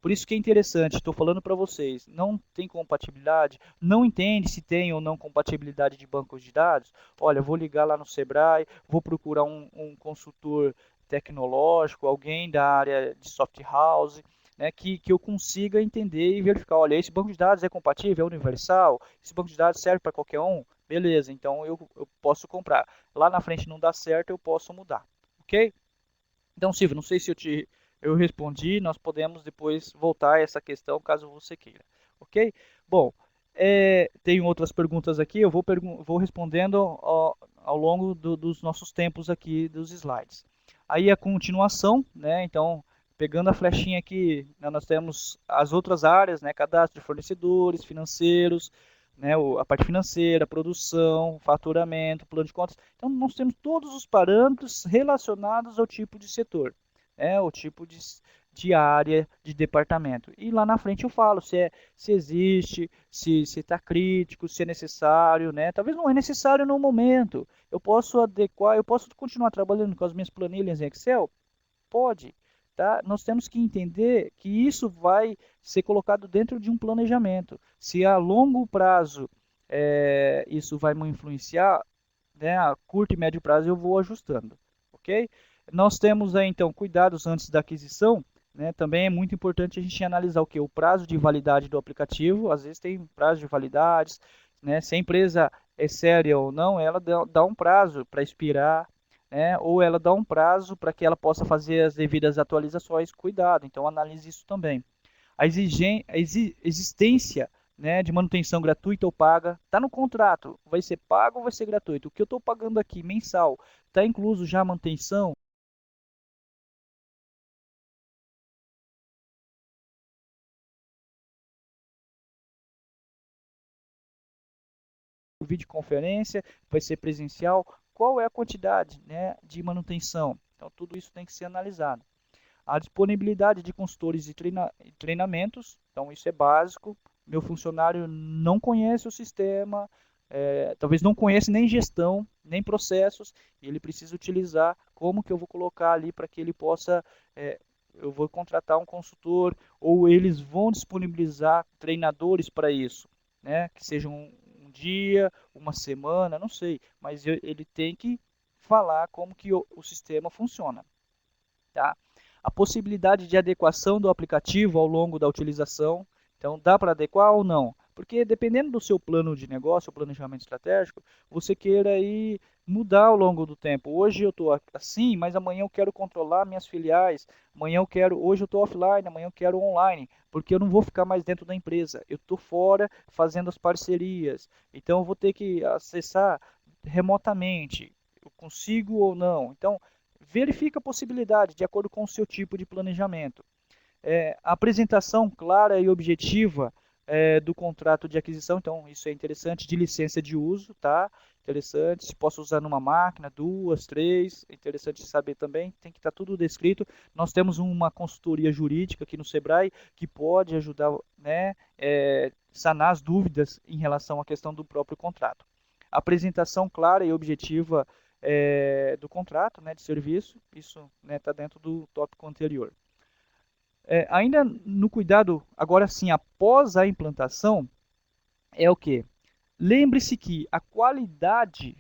por isso que é interessante, estou falando para vocês, não tem compatibilidade, não entende se tem ou não compatibilidade de bancos de dados? Olha, vou ligar lá no Sebrae, vou procurar um consultor tecnológico, alguém da área de soft house, né, que eu consiga entender e verificar, olha, esse banco de dados é compatível, é universal, esse banco de dados serve para qualquer um, beleza, então eu posso comprar. Lá na frente não dá certo, eu posso mudar, ok? Então, Silvio, não sei se eu respondi, nós podemos depois voltar a essa questão, caso você queira, ok? Bom, tem outras perguntas aqui, eu vou respondendo ao longo dos nossos tempos aqui dos slides. Aí a continuação, né? Então, pegando a flechinha aqui, né, nós temos as outras áreas, né? Cadastro de fornecedores, financeiros, né? A parte financeira, produção, faturamento, plano de contas. Então, nós temos todos os parâmetros relacionados ao tipo de setor, né? O tipo de área, de departamento. E lá na frente eu falo se existe, se está crítico, se é necessário, né? Talvez não é necessário no momento. Eu posso adequar, eu posso continuar trabalhando com as minhas planilhas em Excel? Pode, tá? Nós temos que entender que isso vai ser colocado dentro de um planejamento. Se a longo prazo isso vai me influenciar, né, a curto e médio prazo eu vou ajustando, ok? Nós temos aí então cuidados antes da aquisição, né? Também é muito importante a gente analisar o que? O prazo de validade do aplicativo, às vezes tem prazo de validades, né? Se a empresa é séria ou não, ela dá um prazo para expirar, né? Ou ela dá um prazo para que ela possa fazer as devidas atualizações, cuidado, então analise isso também. A existência né, de manutenção gratuita ou paga. Está no contrato, vai ser pago ou vai ser gratuito. O que eu estou pagando aqui mensal, está incluso já a manutenção? Videoconferência, vai ser presencial? Qual é a quantidade, né, de manutenção? Então, tudo isso tem que ser analisado. A disponibilidade de consultores e treinamentos, então isso é básico. Meu funcionário não conhece o sistema, talvez não conheça nem gestão, nem processos, e ele precisa utilizar como que eu vou colocar ali para que ele possa, eu vou contratar um consultor, ou eles vão disponibilizar treinadores para isso, né? Que sejam um dia, uma semana, não sei, mas ele tem que falar como que o sistema funciona. Tá? A possibilidade de adequação do aplicativo ao longo da utilização. Então, dá para adequar ou não? Porque dependendo do seu plano de negócio, o planejamento estratégico, você queira aí mudar ao longo do tempo. Hoje eu estou assim, mas amanhã eu quero controlar minhas filiais. Amanhã eu quero, hoje eu estou offline, amanhã eu quero online, porque eu não vou ficar mais dentro da empresa. Eu estou fora fazendo as parcerias. Então eu vou ter que acessar remotamente. Eu consigo ou não? Então, verifica a possibilidade de acordo com o seu tipo de planejamento. A apresentação clara e objetiva do contrato de aquisição, então isso é interessante, de licença de uso, tá? Interessante, se posso usar numa máquina, duas, três, é interessante saber também, tem que estar tudo descrito. Nós temos uma consultoria jurídica aqui no Sebrae que pode ajudar, né, sanar as dúvidas em relação à questão do próprio contrato. Apresentação clara e objetiva do contrato, né, de serviço, isso está, né, dentro do tópico anterior. Ainda no cuidado, agora sim, após a implantação, é o que? Lembre-se que a qualidade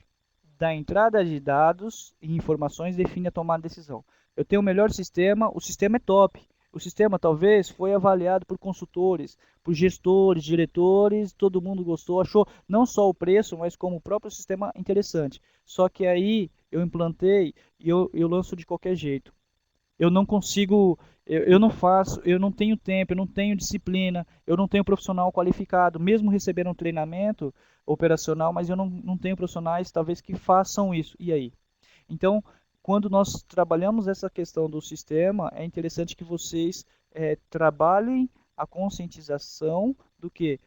da entrada de dados e informações define a tomada de decisão. Eu tenho o melhor sistema, o sistema é top. O sistema talvez foi avaliado por consultores, por gestores, diretores, todo mundo gostou, achou não só o preço, mas como o próprio sistema interessante. Só que aí eu implantei e eu lanço de qualquer jeito. Eu não consigo, eu não faço, eu não tenho tempo, eu não tenho disciplina, eu não tenho profissional qualificado, mesmo recebendo um treinamento operacional, mas eu não tenho profissionais talvez que façam isso. E aí? Então, quando nós trabalhamos essa questão do sistema, é interessante que vocês trabalhem a conscientização do que?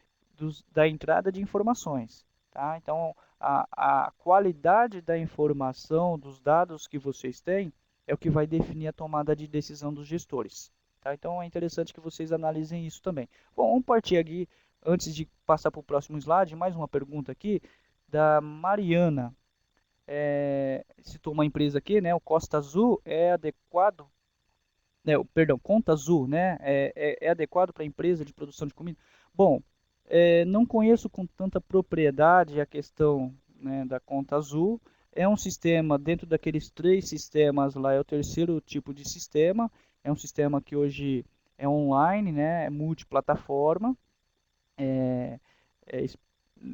Da entrada de informações. Tá? Então, a qualidade da informação, dos dados que vocês têm, é o que vai definir a tomada de decisão dos gestores. Tá? Então, é interessante que vocês analisem isso também. Bom, vamos partir aqui, antes de passar para o próximo slide, mais uma pergunta aqui da Mariana. Citou uma empresa aqui, né? O Costa Azul é adequado, né? Perdão, Conta Azul, né? É adequado para a empresa de produção de comida? Bom, não conheço com tanta propriedade a questão, né, da Conta Azul. É um sistema, dentro daqueles três sistemas lá, é o terceiro tipo de sistema. É um sistema que hoje é online, né? É multiplataforma. É, é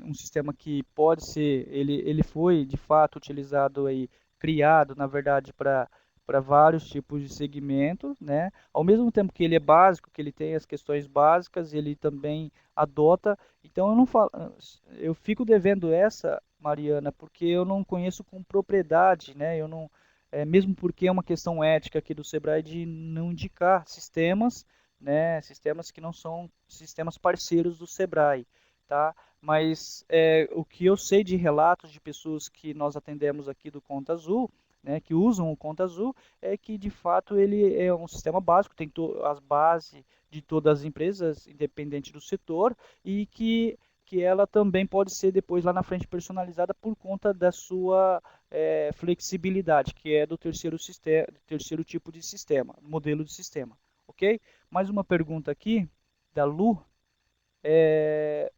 um sistema que pode ser, ele foi de fato utilizado aí, criado, na verdade, para vários tipos de segmentos, né? Ao mesmo tempo que ele é básico, que ele tem as questões básicas, ele também adota. Então eu não falo, eu fico devendo essa, Mariana, porque eu não conheço com propriedade, né? Eu não, mesmo porque é uma questão ética aqui do Sebrae de não indicar sistemas, né? Sistemas que não são sistemas parceiros do Sebrae, tá? Mas o que eu sei de relatos de pessoas que nós atendemos aqui do Conta Azul, né, que usam o Conta Azul, é que de fato ele é um sistema básico, tem as bases de todas as empresas, independente do setor, e que ela também pode ser depois lá na frente personalizada por conta da sua flexibilidade, que é do terceiro, sistema, terceiro tipo de sistema, modelo de sistema, ok? Mais uma pergunta aqui, da Lu, é,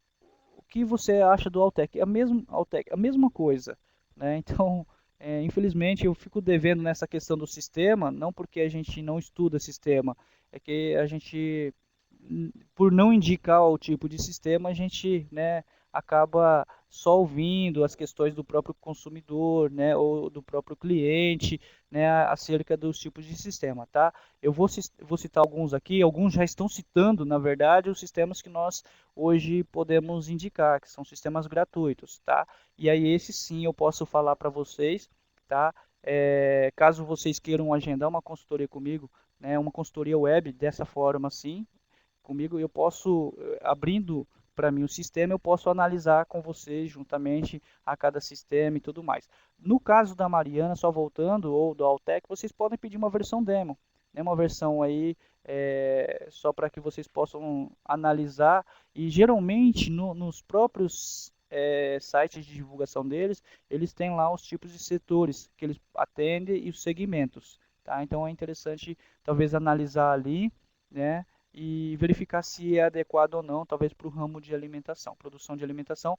o que você acha do Altec? Altec, a mesma coisa, né? Então, infelizmente, eu fico devendo nessa questão do sistema, não porque a gente não estuda sistema, é que a gente, por não indicar o tipo de sistema, a gente, né, acaba só ouvindo as questões do próprio consumidor, né, ou do próprio cliente, né, acerca dos tipos de sistema, tá? Eu vou citar alguns aqui, alguns já estão citando, na verdade, os sistemas que nós hoje podemos indicar, que são sistemas gratuitos, tá? E aí esse sim eu posso falar para vocês, tá? Caso vocês queiram agendar uma consultoria comigo, né, uma consultoria web dessa forma assim, comigo, eu posso, abrindo para mim o sistema, eu posso analisar com vocês juntamente a cada sistema e tudo mais. No caso da Mariana, só voltando, ou do Altec, vocês podem pedir uma versão demo, né, uma versão aí só para que vocês possam analisar, e geralmente nos próprios sites de divulgação deles, eles têm lá os tipos de setores que eles atendem e os segmentos, tá? Então é interessante talvez analisar ali, né, e verificar se é adequado ou não, talvez para o ramo de alimentação, produção de alimentação.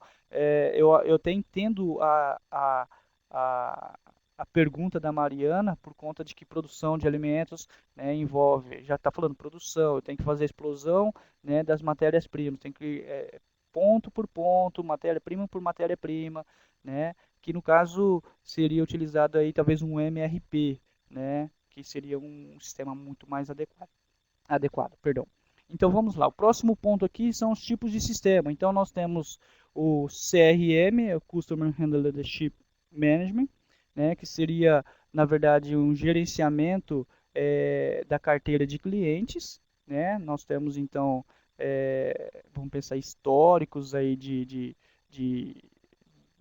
Eu até entendo a, a pergunta da Mariana, por conta de que produção de alimentos, né, envolve, já está falando produção, eu tenho que fazer a explosão, né, das matérias-primas, tem que ponto por ponto, matéria-prima por matéria-prima, né, que no caso seria utilizado aí talvez um MRP, né, que seria um sistema muito mais adequado, perdão. Então vamos lá. O próximo ponto aqui são os tipos de sistema. Então nós temos o CRM, o Customer Relationship Management, né, que seria na verdade um gerenciamento da carteira de clientes, né? Nós temos então vamos pensar históricos aí de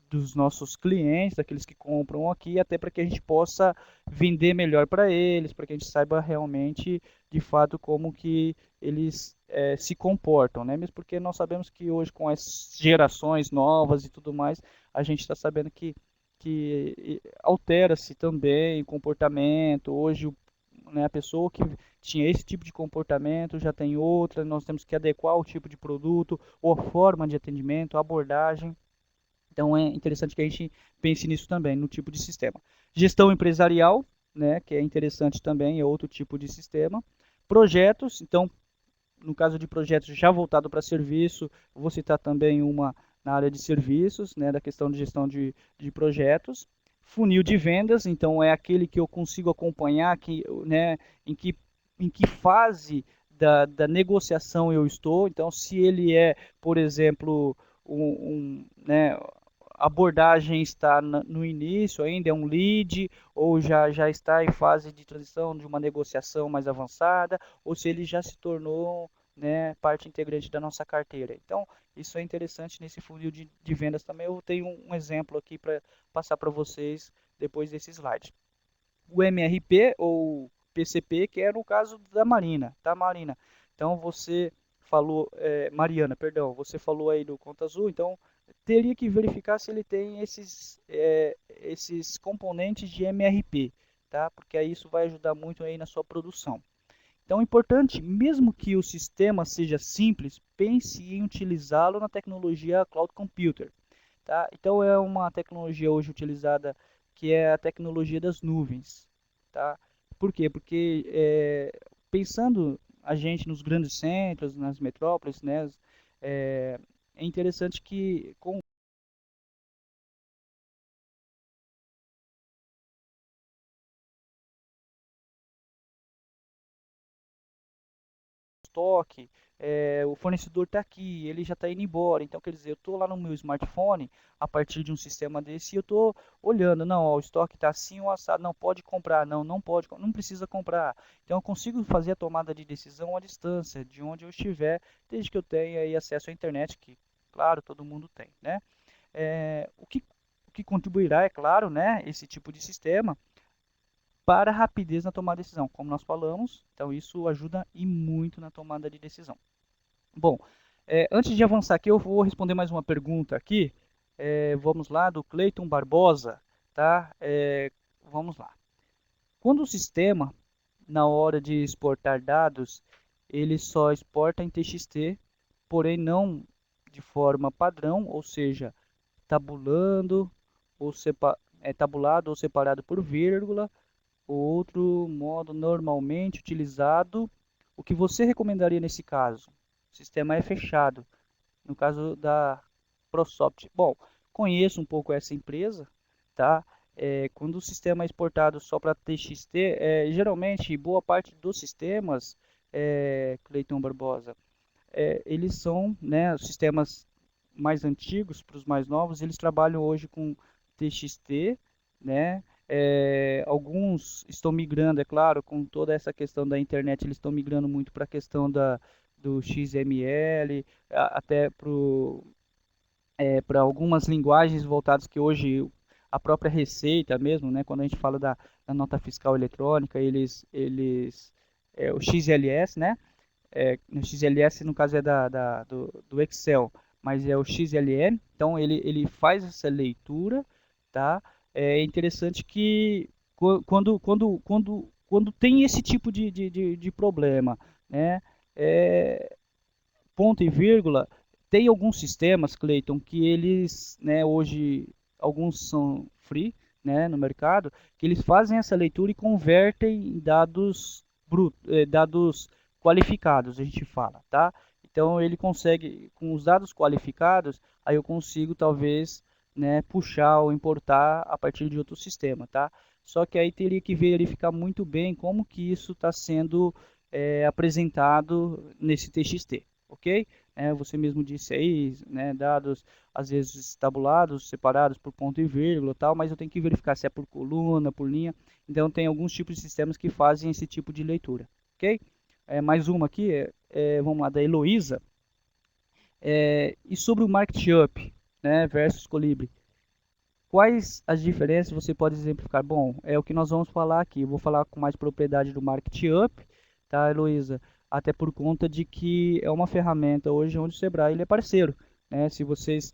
dos nossos clientes, daqueles que compram aqui, até para que a gente possa vender melhor para eles, para que a gente saiba realmente, de fato, como que eles se comportam, né? Mesmo porque nós sabemos que hoje, com as gerações novas e tudo mais, a gente está sabendo que altera-se também o comportamento. Hoje, né, a pessoa que tinha esse tipo de comportamento já tem outra, nós temos que adequar o tipo de produto, ou a forma de atendimento, a abordagem. Então é interessante que a gente pense nisso também, no tipo de sistema. Gestão empresarial, né, que é interessante também, é outro tipo de sistema. Projetos, então, no caso de projetos já voltado para serviço, vou citar também uma na área de serviços, né, da questão de gestão de projetos. Funil de vendas, então é aquele que eu consigo acompanhar, né, em que, em que fase da negociação eu estou. Então, se ele é, por exemplo, né, a abordagem está no início ainda, é um lead, ou já está em fase de transição de uma negociação mais avançada, ou se ele já se tornou, né, parte integrante da nossa carteira. Então, isso é interessante nesse funil de vendas também. Eu tenho um exemplo aqui para passar para vocês depois desse slide. O MRP ou PCP, que era o caso da Marina, tá, Marina? Então, você falou, Mariana, perdão, você falou aí do Conta Azul, então teria que verificar se ele tem esses componentes de MRP, tá? Porque aí isso vai ajudar muito aí na sua produção. Então, é importante, mesmo que o sistema seja simples, pense em utilizá-lo na tecnologia Cloud Computer. Tá? Então, é uma tecnologia hoje utilizada que é a tecnologia das nuvens. Tá? Por quê? Porque pensando a gente nos grandes centros, nas metrópoles, né, é interessante que com estoque, o fornecedor está aqui, ele já está indo embora. Então, quer dizer, eu estou lá no meu smartphone, a partir de um sistema desse, e eu estou olhando, não, ó, o estoque está assim ou assado, não pode comprar, não pode, não precisa comprar. Então, eu consigo fazer a tomada de decisão à distância, de onde eu estiver, desde que eu tenha aí acesso à internet, que, claro, todo mundo tem, né? O que contribuirá, é claro, né, esse tipo de sistema, para a rapidez na tomada de decisão, como nós falamos. Então, isso ajuda e muito na tomada de decisão. Bom, antes de avançar aqui, eu vou responder mais uma pergunta aqui. Vamos lá, do Cleiton Barbosa. Tá? Vamos lá. Quando o sistema, na hora de exportar dados, ele só exporta em TXT, porém não de forma padrão, ou seja, tabulando tabulado ou separado por vírgula. O outro modo normalmente utilizado, o que você recomendaria nesse caso? O sistema é fechado, no caso da ProSoft. Bom, conheço um pouco essa empresa, tá? Quando o sistema é exportado só para TXT, geralmente boa parte dos sistemas, Cleiton Barbosa, eles são, né, os sistemas mais antigos para os mais novos, eles trabalham hoje com TXT, né? Alguns estão migrando, é claro, com toda essa questão da internet, eles estão migrando muito para a questão do XML, até para algumas linguagens voltadas que hoje a própria Receita mesmo, né, quando a gente fala da nota fiscal eletrônica, o XLS, né, no XLS no caso é do Excel, mas é o XLM, então ele faz essa leitura, tá? É interessante que quando tem esse tipo de problema, né? É, ponto e vírgula, tem alguns sistemas, Clayton, que eles, né, hoje, alguns são free, né, no mercado, que eles fazem essa leitura e convertem em dados dados qualificados, a gente fala, tá? Então ele consegue, com os dados qualificados, aí eu consigo talvez, né, puxar ou importar a partir de outro sistema, tá? Só que aí teria que verificar muito bem como que isso está sendo apresentado nesse TXT, ok? Você mesmo disse aí, né, dados às vezes tabulados, separados por ponto e vírgula, tal, mas eu tenho que verificar se é por coluna, por linha. Então tem alguns tipos de sistemas que fazem esse tipo de leitura, ok? Mais uma aqui, vamos lá, da Heloísa. E sobre o Markup, né, versus Colibri. Quais as diferenças você pode exemplificar? Bom, é o que nós vamos falar aqui. Eu vou falar com mais propriedade do Markup, tá, Heloísa? Até por conta de que é uma ferramenta hoje onde o Sebrae ele é parceiro, né? Se vocês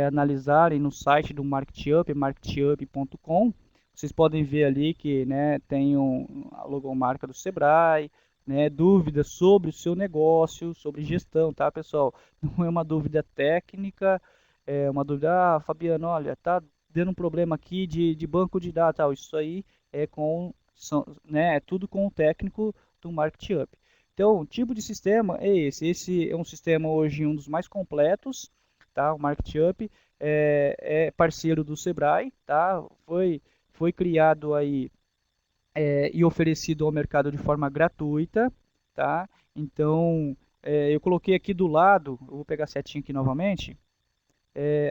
analisarem no site do Markup, markup.com, vocês podem ver ali que, né, tem a logomarca do Sebrae, né, dúvidas sobre o seu negócio, sobre gestão, tá, pessoal? Não é uma dúvida técnica, é uma dúvida, Fabiano, olha, tá dando um problema aqui de banco de dados, tal. Isso aí né, é tudo com o técnico do MarketUp. Então, o tipo de sistema é esse. Esse é um sistema hoje um dos mais completos, tá? O MarketUp é parceiro do Sebrae, tá? Foi criado aí e oferecido ao mercado de forma gratuita, tá? Então, eu coloquei aqui do lado, eu vou pegar a setinha aqui novamente,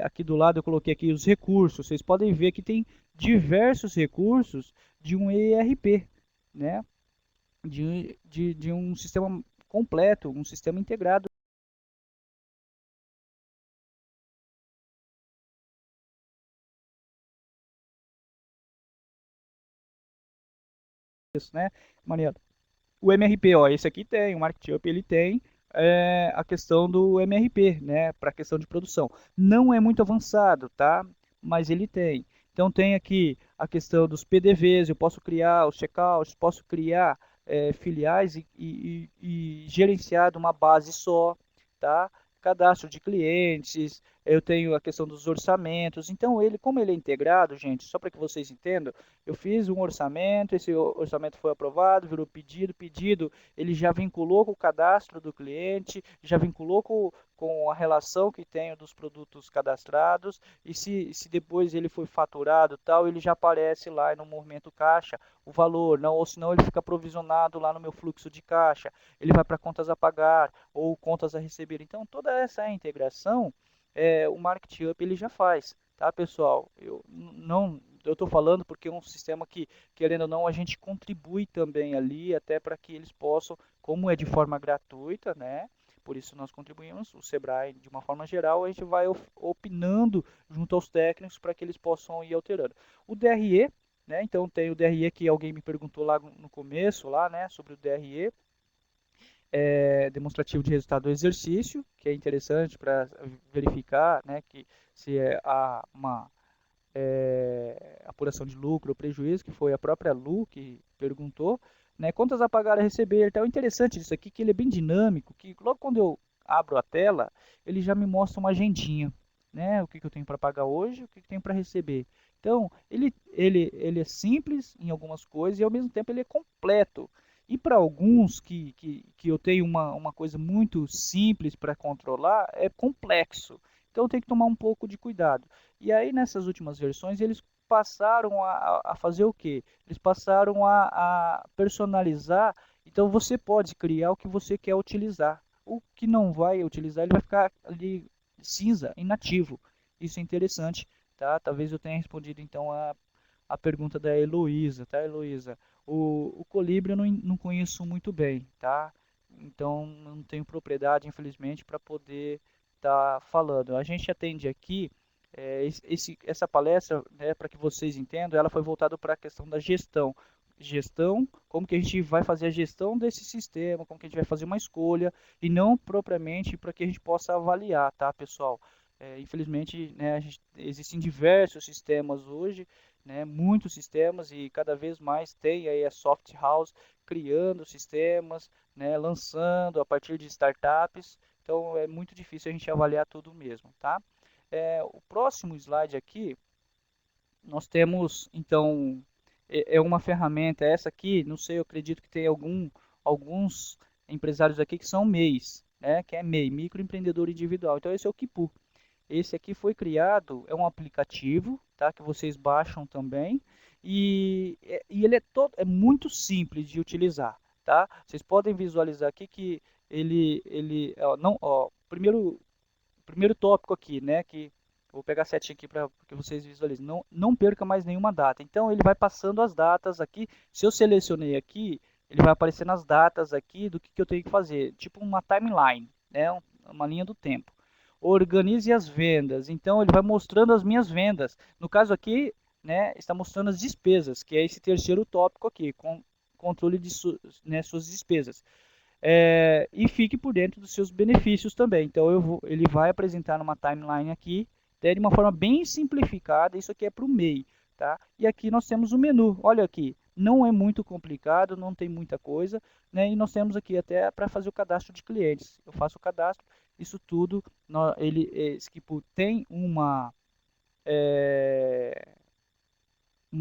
aqui do lado eu coloquei aqui os recursos. Vocês podem ver que tem diversos recursos de um ERP, né? De um sistema completo, um sistema integrado, né, Mariana? O MRP, ó, esse aqui tem, o MarketUp, ele tem a questão do MRP, né, para a questão de produção. Não é muito avançado, tá? Mas ele tem. Então tem aqui a questão dos PDVs, eu posso criar os checkouts, posso criar filiais e gerenciar de uma base só, tá? Cadastro de clientes, eu tenho a questão dos orçamentos. Então ele, como ele é integrado, gente, só para que vocês entendam, eu fiz um orçamento, esse orçamento foi aprovado, virou pedido, ele já vinculou com o cadastro do cliente, já vinculou com a relação que tenho dos produtos cadastrados, e se depois ele foi faturado tal, ele já aparece lá no movimento caixa, o valor, não, ou senão ele fica provisionado lá no meu fluxo de caixa, ele vai para contas a pagar, ou contas a receber. Então, toda essa integração, o MarketUp ele já faz, tá, pessoal? Eu estou falando porque é um sistema que, querendo ou não, a gente contribui também ali, até para que eles possam, como é de forma gratuita, né? Por isso nós contribuímos, o Sebrae, de uma forma geral, a gente vai opinando junto aos técnicos para que eles possam ir alterando. O DRE, né? Então tem o DRE que alguém me perguntou lá no começo, lá, né? Sobre o DRE, demonstrativo de resultado do exercício, que é interessante para verificar, né? Que se há uma apuração de lucro ou prejuízo, que foi a própria Lu que perguntou, né, contas a pagar a receber. Então, é interessante isso aqui, que ele é bem dinâmico, que logo quando eu abro a tela, ele já me mostra uma agendinha, né, o que eu tenho para pagar hoje, o que eu tenho para receber. Então, ele é simples em algumas coisas e ao mesmo tempo ele é completo. E para alguns que eu tenho uma coisa muito simples para controlar, é complexo. Então tem que tomar um pouco de cuidado. E aí nessas últimas versões eles passaram a fazer o quê? Eles passaram a personalizar. Então você pode criar o que você quer utilizar. O que não vai utilizar, ele vai ficar ali cinza, inativo. Isso é interessante, tá? Talvez eu tenha respondido então a pergunta da Heloísa, tá, Heloísa? O Colibri eu não conheço muito bem, tá? Então não tenho propriedade, infelizmente, para poder estar falando. A gente atende aqui, essa palestra, né, para que vocês entendam, ela foi voltada para a questão da gestão. Gestão, como que a gente vai fazer a gestão desse sistema, como que a gente vai fazer uma escolha, e não propriamente para que a gente possa avaliar, tá, pessoal? Infelizmente, né, existem diversos sistemas hoje, né, muitos sistemas, e cada vez mais tem aí a Soft House criando sistemas, né, lançando a partir de startups. Então é muito difícil a gente avaliar tudo mesmo, tá? O próximo slide aqui, nós temos então uma ferramenta essa aqui, não sei, eu acredito que tem alguns empresários aqui que são MEIs, né, que é MEI, microempreendedor individual. Então esse é o Kipu. Esse aqui foi criado, é um aplicativo, tá, que vocês baixam também, e ele é muito simples de utilizar, tá? Vocês podem visualizar aqui que ele ó, não, ó, primeiro tópico aqui, né, que vou pegar a setinha aqui para que vocês visualizem. Não perca mais nenhuma data. Então ele vai passando as datas aqui. Se eu selecionei aqui, ele vai aparecendo as datas aqui do que eu tenho que fazer, tipo uma timeline, né, uma linha do tempo. Organize as vendas. Então ele vai mostrando as minhas vendas. No caso aqui, né, está mostrando as despesas, que é esse terceiro tópico aqui, com controle de né, suas despesas. E fique por dentro dos seus benefícios também. Então ele vai apresentar numa timeline aqui, de uma forma bem simplificada. Isso aqui é para o MEI, tá? E aqui nós temos o menu. Olha aqui, não é muito complicado, não tem muita coisa, né? E nós temos aqui até para fazer o cadastro de clientes. Eu faço o cadastro, isso tudo. Esse Kipu tem uma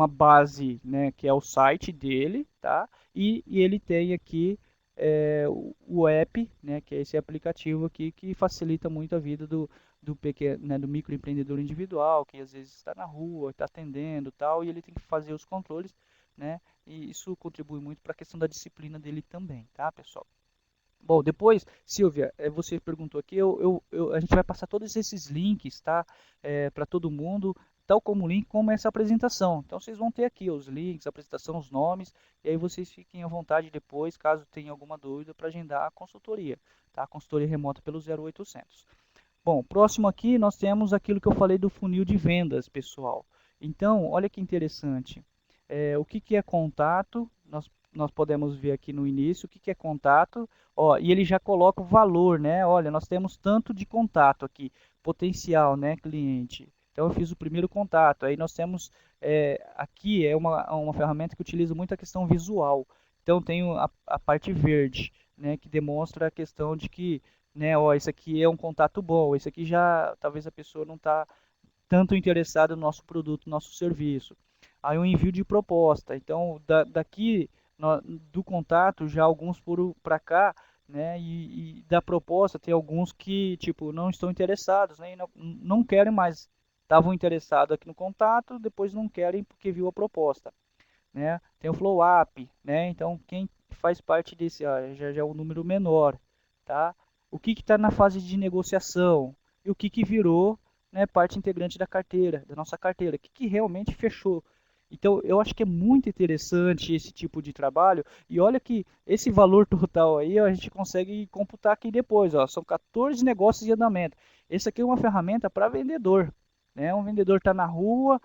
base, né, que é o site dele, tá? E ele tem aqui o app, né, que é esse aplicativo aqui que facilita muito a vida do pequeno, né, do microempreendedor individual, que às vezes está na rua, está atendendo, tal, e ele tem que fazer os controles, né? E isso contribui muito para a questão da disciplina dele também, tá, pessoal? Bom, depois, Silvia, você perguntou aqui, a gente vai passar todos esses links, tá? Para todo mundo, tal como o link, como essa apresentação. Então, vocês vão ter aqui os links, a apresentação, os nomes, e aí vocês fiquem à vontade depois, caso tenha alguma dúvida, para agendar a consultoria, tá? A consultoria remota pelo 0800. Bom, próximo aqui nós temos aquilo que eu falei do funil de vendas, pessoal. Então, olha que interessante. O que é contato? Nós podemos ver aqui no início o que é contato. Ó, e ele já coloca o valor, né? Olha, nós temos tanto de contato aqui, potencial, né, cliente. Então eu fiz o primeiro contato. Aí nós temos, aqui é uma ferramenta que utiliza muito a questão visual. Então tem a parte verde, né, que demonstra a questão de que, né, ó, esse aqui é um contato bom, esse aqui já, talvez a pessoa não está tanto interessada no nosso produto, no nosso serviço. Aí o envio de proposta, então daqui do contato já alguns foram para cá, né, e da proposta tem alguns que, tipo, não estão interessados, né, e não querem mais, estavam interessados aqui no contato, depois não querem porque viu a proposta, né? Tem o flow up, né? Então quem faz parte desse, ó, já é um número menor, tá? O que está na fase de negociação e o que virou, né, parte integrante da carteira, da nossa carteira, o que realmente fechou. Então eu acho que é muito interessante esse tipo de trabalho, e olha que esse valor total aí ó, a gente consegue computar aqui depois, ó, são 14 negócios em andamento. Esse aqui é uma ferramenta para vendedor, né? Um vendedor está na rua,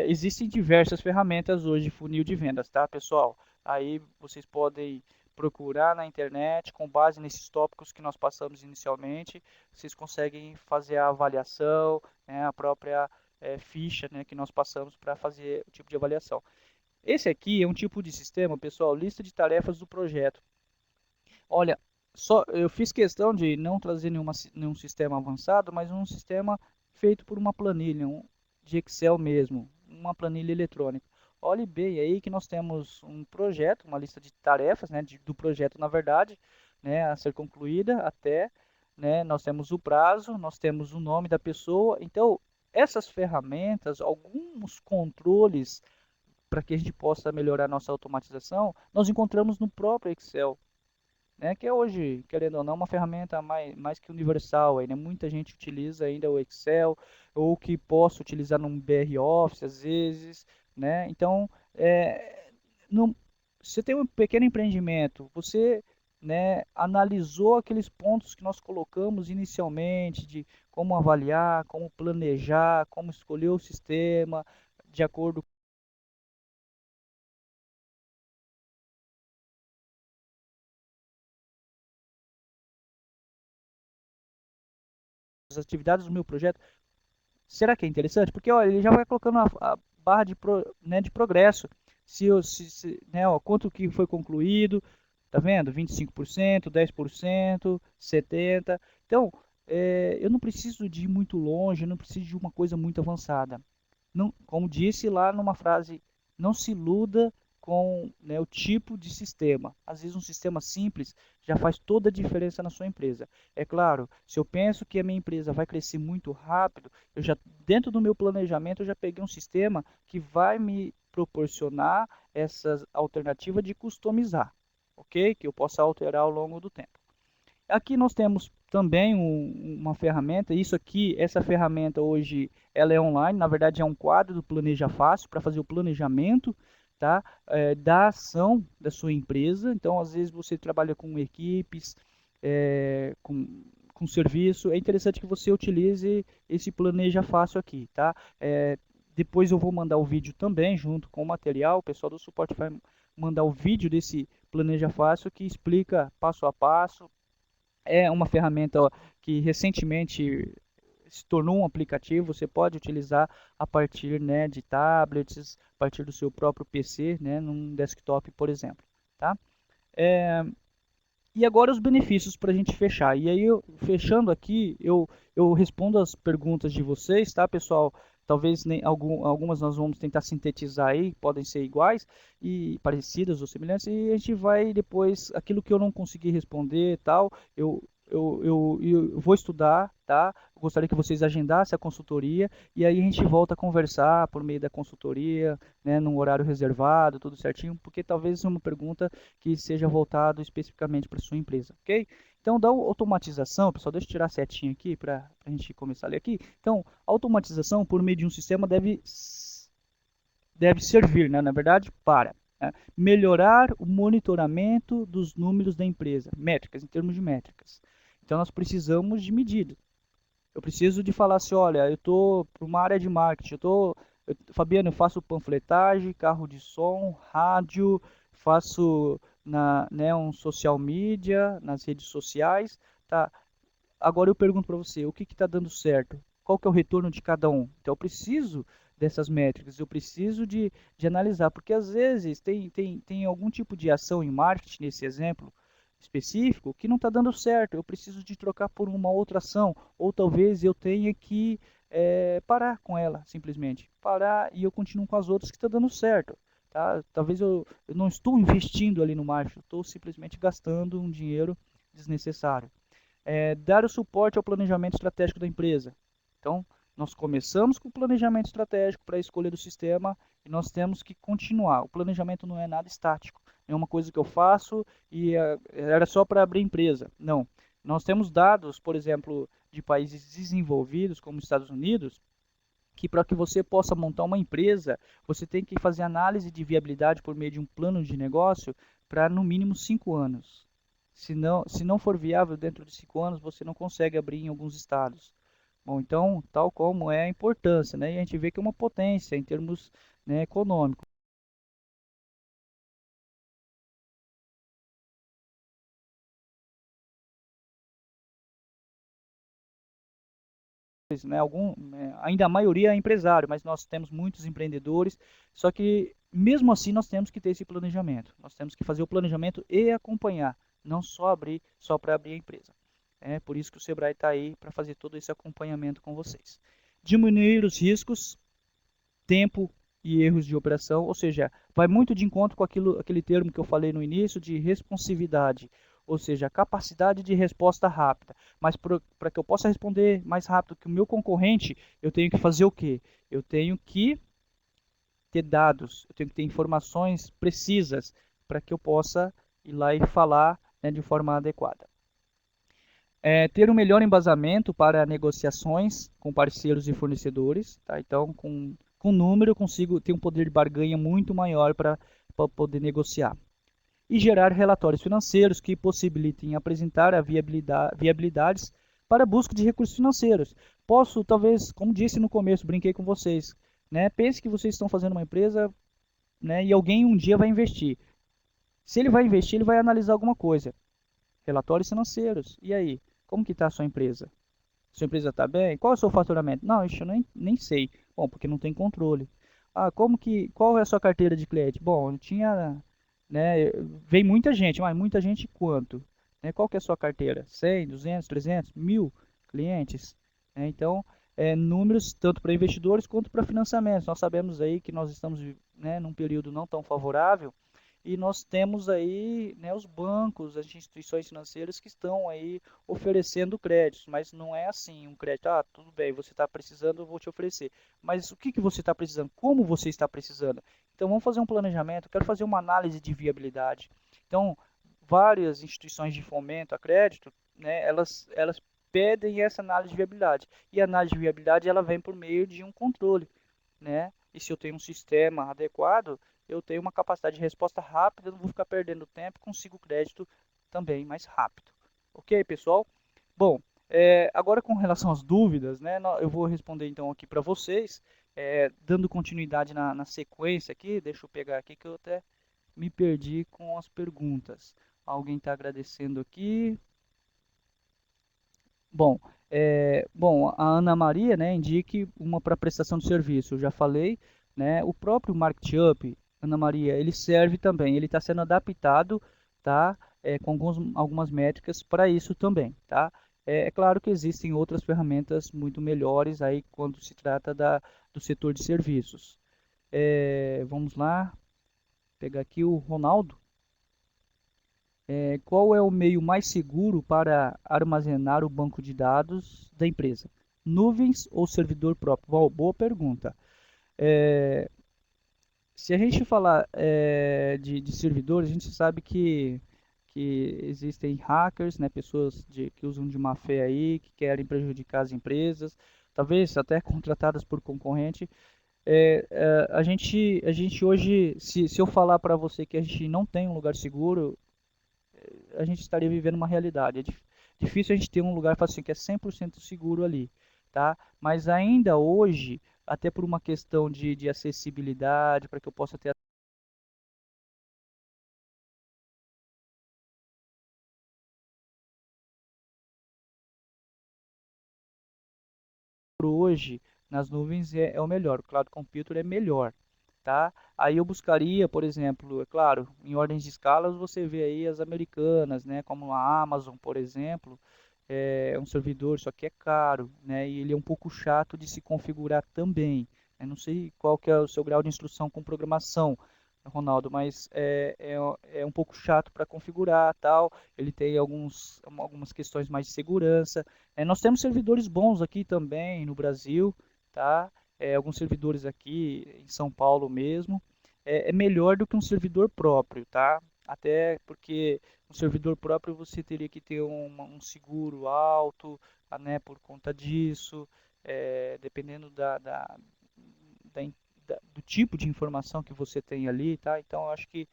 existem diversas ferramentas hoje de funil de vendas, tá, pessoal? Aí vocês podem procurar na internet, com base nesses tópicos que nós passamos inicialmente, vocês conseguem fazer a avaliação, né, a própria ficha, né, que nós passamos para fazer o tipo de avaliação. Esse aqui é um tipo de sistema, pessoal, lista de tarefas do projeto. Olha, só eu fiz questão de não trazer nenhum sistema avançado, mas um sistema feito por uma planilha, de Excel mesmo, uma planilha eletrônica. Olhe bem aí que nós temos um projeto, uma lista de tarefas, né, do projeto na verdade, né, a ser concluída até, né? Nós temos o prazo, nós temos o nome da pessoa. Então, essas ferramentas, alguns controles para que a gente possa melhorar nossa automatização, nós encontramos no próprio Excel, né? Que é hoje, querendo ou não, uma ferramenta mais que universal. Aí, né? Muita gente utiliza ainda o Excel, ou que possa utilizar num BR Office às vezes, né? Então, no, você tem um pequeno empreendimento, você, né, analisou aqueles pontos que nós colocamos inicialmente, de como avaliar, como planejar, como escolher o sistema, de acordo com as atividades do meu projeto. Será que é interessante? Porque olha, ele já vai colocando a barra né, de progresso. Né, ó, quanto que foi concluído, tá vendo? 25%, 10%, 70%. Então, eu não preciso de ir muito longe, eu não preciso de uma coisa muito avançada. Não, como disse lá numa frase, não se iluda com, né, o tipo de sistema. Às vezes um sistema simples já faz toda a diferença na sua empresa. É claro, se eu penso que a minha empresa vai crescer muito rápido, eu já dentro do meu planejamento eu já peguei um sistema que vai me proporcionar essa alternativa de customizar, ok? Que eu possa alterar ao longo do tempo. Aqui nós temos também uma ferramenta, isso aqui, essa ferramenta hoje, ela é online, na verdade é um quadro do Planeja Fácil para fazer o planejamento, tá? Da ação da sua empresa. Então, às vezes você trabalha com equipes, com serviço, é interessante que você utilize esse Planeja Fácil aqui, tá? Depois eu vou mandar o vídeo também, junto com o material, o pessoal do suporte vai mandar o vídeo desse Planeja Fácil que explica passo a passo. É uma ferramenta que recentemente se tornou um aplicativo, você pode utilizar a partir, né, de tablets, a partir do seu próprio PC, né, num desktop, por exemplo, tá? E agora os benefícios para a gente fechar. E aí, fechando aqui, eu respondo as perguntas de vocês, tá, pessoal? Talvez nem algumas nós vamos tentar sintetizar aí, podem ser iguais e parecidas ou semelhantes, e a gente vai depois, aquilo que eu não consegui responder tal, eu vou estudar, tá? Eu gostaria que vocês agendassem a consultoria e aí a gente volta a conversar por meio da consultoria, né, num horário reservado, tudo certinho, porque talvez uma pergunta que seja voltado especificamente para sua empresa, ok? Então, da automatização, pessoal, deixa eu tirar a setinha aqui para a gente começar a ler aqui. Então, a automatização por meio de um sistema deve servir, né, na verdade, para, né, melhorar o monitoramento dos números da empresa, métricas, em termos de métricas. Então, nós precisamos de medidas. Eu preciso de falar assim, olha, eu estou para uma área de marketing, Fabiano, eu faço panfletagem, carro de som, rádio, faço né, um social media, nas redes sociais, tá? Agora eu pergunto para você, o que está dando certo? Qual que é o retorno de cada um? Então eu preciso dessas métricas, eu preciso de analisar, porque às vezes tem algum tipo de ação em marketing, nesse exemplo específico, que não está dando certo. Eu preciso de trocar por uma outra ação, ou talvez eu tenha que parar com ela, simplesmente. Parar e eu continuo com as outras que estão dando certo. Tá? Talvez eu não estou investindo ali no marketing, estou simplesmente gastando um dinheiro desnecessário. Dar o suporte ao planejamento estratégico da empresa. Então, nós começamos com o planejamento estratégico para a escolha do sistema e nós temos que continuar. O planejamento não é nada estático, é uma coisa que eu faço e era só para abrir empresa. Não. Nós temos dados, por exemplo, de países desenvolvidos, como os Estados Unidos, que para que você possa montar uma empresa, você tem que fazer análise de viabilidade por meio de um plano de negócio para no mínimo 5 anos. Se não for viável dentro de 5 anos, você não consegue abrir em alguns estados. Bom, então, tal como é a importância, né? E a gente vê que é uma potência em termos, né, econômicos. Né, ainda a maioria é empresário, mas nós temos muitos empreendedores, só que mesmo assim nós temos que ter esse planejamento. Nós temos que fazer o planejamento e acompanhar, não só abrir, só para abrir a empresa. É por isso que o Sebrae está aí para fazer todo esse acompanhamento com vocês. Diminuir os riscos, tempo e erros de operação, ou seja, vai muito de encontro com aquele termo que eu falei no início de responsividade. ou seja, a capacidade de resposta rápida. Mas para que eu possa responder mais rápido que o meu concorrente, eu tenho que fazer o quê? Eu tenho que ter dados, eu tenho que ter informações precisas para que eu possa ir lá e falar, né, de forma adequada. Ter um melhor embasamento para negociações com parceiros e fornecedores, tá? Então, com número, eu consigo ter um poder de barganha muito maior para poder negociar. E gerar relatórios financeiros que possibilitem apresentar a viabilidades para a busca de recursos financeiros. Posso, talvez, como disse no começo, brinquei com vocês, né? Pense que vocês estão fazendo uma empresa, né, e alguém um dia vai investir. Se ele vai investir, ele vai analisar alguma coisa. Relatórios financeiros. E aí? Como que está a sua empresa? Sua empresa está bem? Qual é o seu faturamento? Não, isso eu nem sei. Bom, porque não tem controle. Ah, qual é a sua carteira de cliente? Bom, eu tinha, né, vem muita gente, mas muita gente quanto? Né, qual que é a sua carteira? 100, 200, 300, 1000 clientes? Então, números tanto para investidores quanto para financiamentos. Nós sabemos aí que nós estamos, né, num período não tão favorável, e nós temos aí, né, os bancos, as instituições financeiras que estão aí oferecendo créditos, mas não é assim, um crédito, tudo bem, você está precisando, eu vou te oferecer. Mas o que você está precisando? Como você está precisando? Então vamos fazer um planejamento, eu quero fazer uma análise de viabilidade. Então, várias instituições de fomento a crédito, né, elas pedem essa análise de viabilidade. E a análise de viabilidade ela vem por meio de um controle, né? E se eu tenho um sistema adequado, eu tenho uma capacidade de resposta rápida, não vou ficar perdendo tempo, consigo crédito também mais rápido. Ok, pessoal? Bom, agora com relação às dúvidas, né, eu vou responder então aqui para vocês, dando continuidade na sequência aqui, deixa eu pegar aqui que eu até me perdi com as perguntas. Alguém está agradecendo aqui. Bom, a Ana Maria, né, indique uma para prestação de serviço. Eu já falei, né, o próprio MarketUp, Ana Maria, ele serve também. Ele está sendo adaptado, tá, com algumas métricas para isso também, tá? É claro que existem outras ferramentas muito melhores aí quando se trata do setor de serviços. Vamos lá, pegar aqui o Ronaldo. Qual é o meio mais seguro para armazenar o banco de dados da empresa? Nuvens ou servidor próprio? Boa pergunta. É, Se a gente falar de servidores, a gente sabe que existem hackers, né, pessoas que usam de má fé aí, que querem prejudicar as empresas, talvez até contratadas por concorrente. A gente hoje, se eu falar para você que a gente não tem um lugar seguro, a gente estaria vivendo uma realidade. Difícil a gente ter um lugar assim, que é 100% seguro ali, tá? Mas ainda hoje, até por uma questão de acessibilidade, para que eu possa ter hoje nas nuvens é o melhor. O Cloud Computer é melhor, tá? Aí eu buscaria, por exemplo, é claro, em ordens de escalas você vê aí as americanas, né? Como a Amazon, por exemplo, um servidor, só que é caro, né? E ele é um pouco chato de se configurar também. Eu não sei qual que é o seu grau de instrução com programação, Ronaldo, mas é um pouco chato para configurar, tal. Ele tem algumas questões mais de segurança. Nós temos servidores bons aqui também no Brasil, tá? Alguns servidores aqui em São Paulo mesmo. É melhor do que um servidor próprio, tá? Até porque um servidor próprio você teria que ter um seguro alto, né, por conta disso, dependendo do tipo de informação que você tem ali, tá? Então eu acho que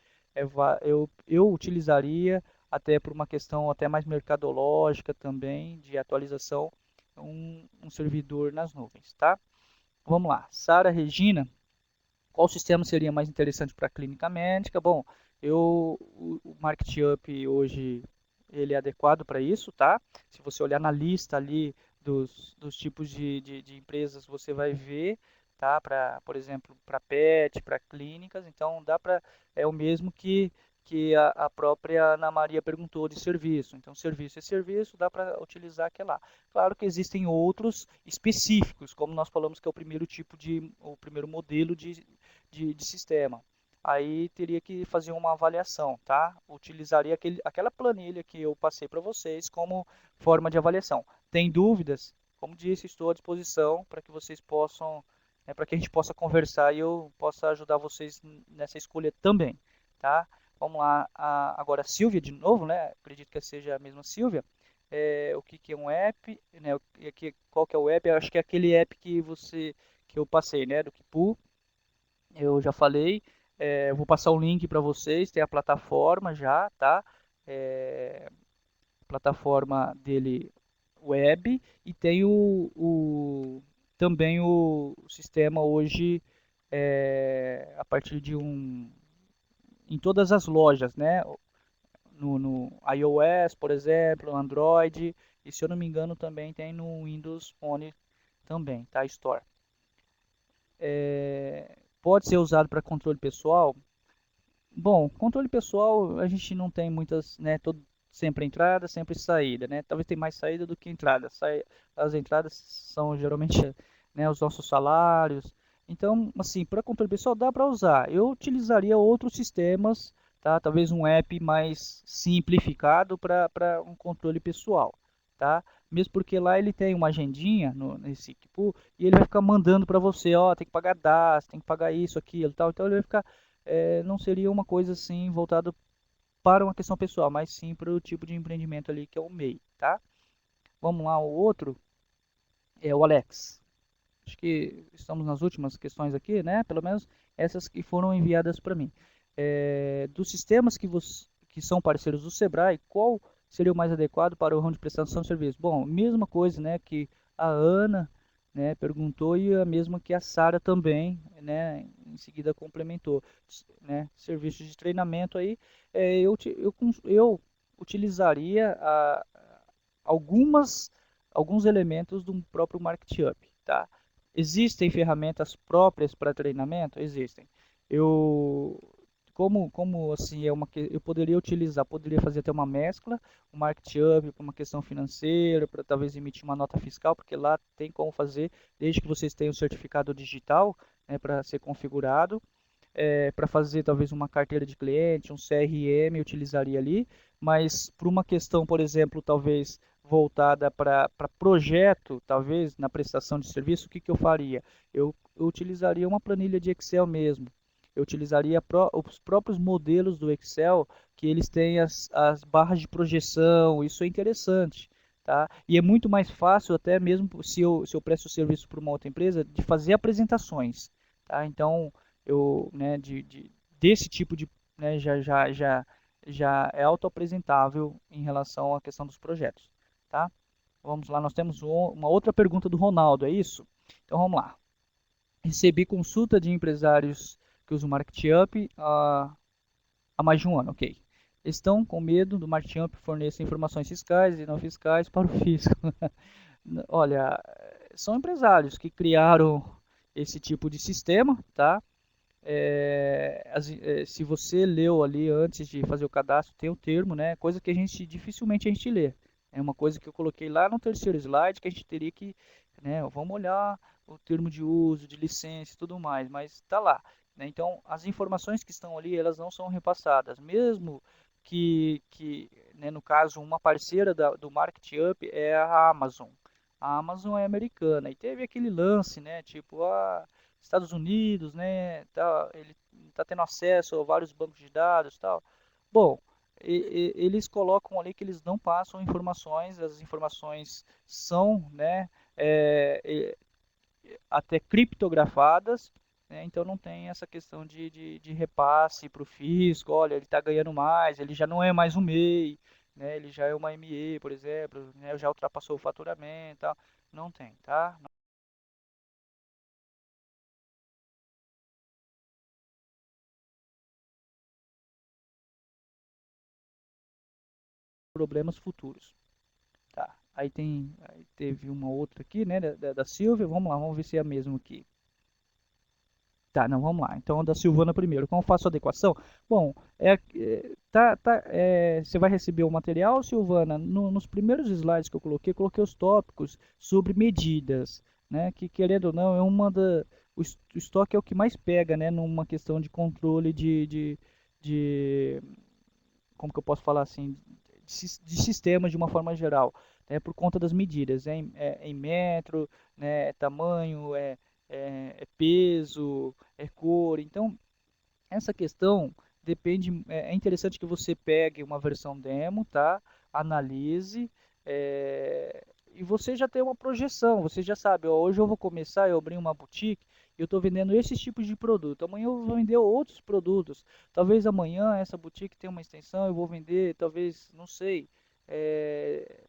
eu utilizaria até por uma questão até mais mercadológica também, de atualização, um servidor nas nuvens, tá? Vamos lá. Sara Regina, qual sistema seria mais interessante para a clínica médica? Bom, o MarketUp hoje ele é adequado para isso, tá? Se você olhar na lista ali dos tipos de empresas, você vai ver, tá? Por exemplo, para pet, para clínicas, então dá para é o mesmo que a própria Ana Maria perguntou de serviço. Então, serviço é serviço, dá para utilizar aquele lá. Claro que existem outros específicos, como nós falamos que é o primeiro modelo de sistema. aí teria que fazer uma avaliação, tá? Utilizaria aquela planilha que eu passei para vocês como forma de avaliação. Tem dúvidas? Como disse, estou à disposição para que vocês possam, para que a gente possa conversar e eu possa ajudar vocês nessa escolha também, tá? Vamos lá, agora a Silvia de novo, né? Acredito que seja a mesma Silvia. O que é um app, né? Qual que é o app? Eu acho que é aquele app que eu passei, né? Do Kipu, eu já falei. Eu vou passar o link para vocês. Tem a plataforma já, tá? É, plataforma dele web e tem também o sistema hoje a partir de em todas as lojas, né? No iOS, por exemplo, Android, e se eu não me engano também tem no Windows Phone também, tá? Store. Pode ser usado para controle pessoal? Bom, controle pessoal a gente não tem muitas, né? Sempre entrada, sempre saída, né? Talvez tenha mais saída do que entrada. As entradas são geralmente, né, os nossos salários. Então, assim, para controle pessoal dá para usar. Eu utilizaria outros sistemas, tá? Talvez um app mais simplificado para um controle pessoal, tá? Mesmo porque lá ele tem uma agendinha nesse Kipu e ele vai ficar mandando para você, ó, tem que pagar DAS, tem que pagar isso, aquilo, tal. Então ele vai ficar não seria uma coisa assim voltada para uma questão pessoal, mas sim para o tipo de empreendimento ali que é o MEI, tá? Vamos lá, o outro é o Alex. Acho que estamos nas últimas questões aqui, né? Pelo menos essas que foram enviadas para mim. Dos sistemas que são parceiros do Sebrae, qual seria o mais adequado para o ramo de prestação de serviço? Bom, mesma coisa, né, que a Ana, né, perguntou e a mesma que a Sara também, né, em seguida complementou, né, serviços de treinamento aí, eu utilizaria algumas alguns elementos do próprio MarketUp, tá? Existem ferramentas próprias para treinamento? Existem. Eu, como assim, eu poderia fazer até uma mescla, o MarketUp para uma questão financeira, para talvez emitir uma nota fiscal, porque lá tem como fazer, desde que vocês tenham o certificado digital, né, para ser configurado. Para fazer talvez uma carteira de cliente, um CRM, eu utilizaria ali, mas para uma questão, por exemplo, talvez voltada para projeto, talvez na prestação de serviço, o que eu faria? Eu utilizaria uma planilha de Excel mesmo. Eu utilizaria os próprios modelos do Excel, que eles têm as barras de projeção, isso é interessante. Tá? E é muito mais fácil, até mesmo se eu presto serviço para uma outra empresa, de fazer apresentações. Tá? Então, né, desse tipo de, né, já é autoapresentável em relação à questão dos projetos, tá? Vamos lá, nós temos uma outra pergunta do Ronaldo, é isso? Então vamos lá. Recebi consulta de empresários que usam o MarketUp há mais de um ano, ok. Estão com medo do MarketUp fornecer informações fiscais e não fiscais para o fisco. Olha, são empresários que criaram esse tipo de sistema, tá? Se você leu ali antes de fazer o cadastro, tem o termo, né? Coisa que dificilmente a gente lê. É uma coisa que eu coloquei lá no terceiro slide que a gente teria que, né? Vamos olhar o termo de uso, de licença e tudo mais, mas está lá, né? Então, as informações que estão ali, elas não são repassadas, mesmo né, no caso, uma parceira do MarketUp é a Amazon. A Amazon é americana e teve aquele lance, né? Tipo, Estados Unidos, né, ele está tendo acesso a vários bancos de dados, tal. Bom, eles colocam ali que eles não passam informações, as informações são, né, é, até criptografadas, né, então não tem essa questão de repasse para o fisco, olha, ele está ganhando mais, ele já não é mais um MEI, né, ele já é uma ME, por exemplo, né, já ultrapassou o faturamento, tal. Não tem, tá? Problemas futuros. Tá. Aí teve uma outra aqui, né, da Silvia. Vamos lá, vamos ver se é a mesma aqui. Tá, não, vamos lá. Então, da Silvana primeiro. Como faço a adequação? Bom, você vai receber o material, Silvana. Nos primeiros slides que eu coloquei os tópicos sobre medidas, né? Que querendo ou não é o estoque é o que mais pega, né, numa questão de controle de como que eu posso falar assim, de sistemas de uma forma geral, né, por conta das medidas, em metro, né, tamanho, é peso, é cor. Então, essa questão depende, é interessante que você pegue uma versão demo, tá? Analise, e você já tem uma projeção, você já sabe, ó, hoje eu vou começar, eu abri uma boutique, e eu estou vendendo esses tipos de produto, amanhã eu vou vender outros produtos, talvez amanhã essa boutique tenha uma extensão, eu vou vender, talvez, não sei,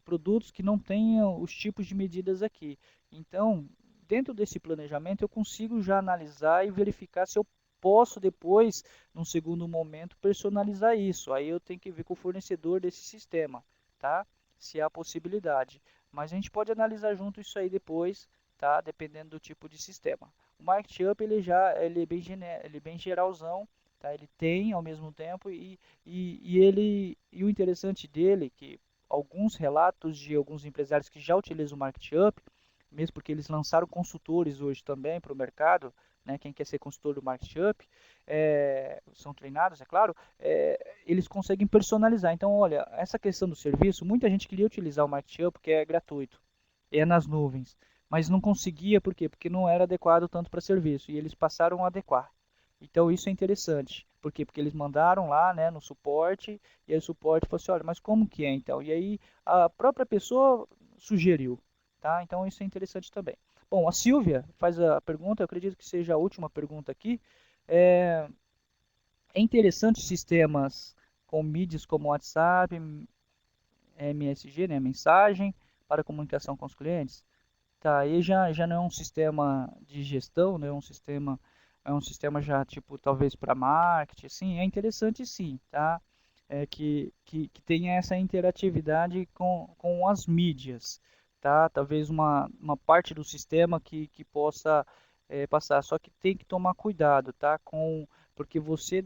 produtos que não tenham os tipos de medidas aqui. Então, dentro desse planejamento, eu consigo já analisar e verificar se eu posso depois, num segundo momento, personalizar isso. Aí eu tenho que ver com o fornecedor desse sistema, tá? Se há possibilidade. Mas a gente pode analisar junto isso aí depois, tá? Dependendo do tipo de sistema. O MarketUp ele é ele é bem geralzão, tá? Ele tem ao mesmo tempo e o interessante dele que alguns relatos de alguns empresários que já utilizam o MarketUp, mesmo porque eles lançaram consultores hoje também para o mercado, né, quem quer ser consultor do MarketUp, são treinados, é claro, eles conseguem personalizar. Então, olha, essa questão do serviço, muita gente queria utilizar o MarketUp porque é gratuito, é nas nuvens, mas não conseguia, por quê? Porque não era adequado tanto para serviço, e eles passaram a adequar. Então, isso é interessante. Por quê? Porque eles mandaram lá, né, no suporte, e aí o suporte falou assim, olha, mas como que é então? E aí a própria pessoa sugeriu, tá? Então, isso é interessante também. Bom, a Silvia faz a pergunta, eu acredito que seja a última pergunta aqui. É, é interessante sistemas com mídias como WhatsApp, MSG, né, mensagem, para comunicação com os clientes? Tá, aí já não é um sistema de gestão, né, é um sistema já tipo talvez para marketing, sim, é interessante sim, tá? Que tenha essa interatividade com as mídias, tá? Talvez uma parte do sistema que possa passar, só que tem que tomar cuidado, tá? Porque você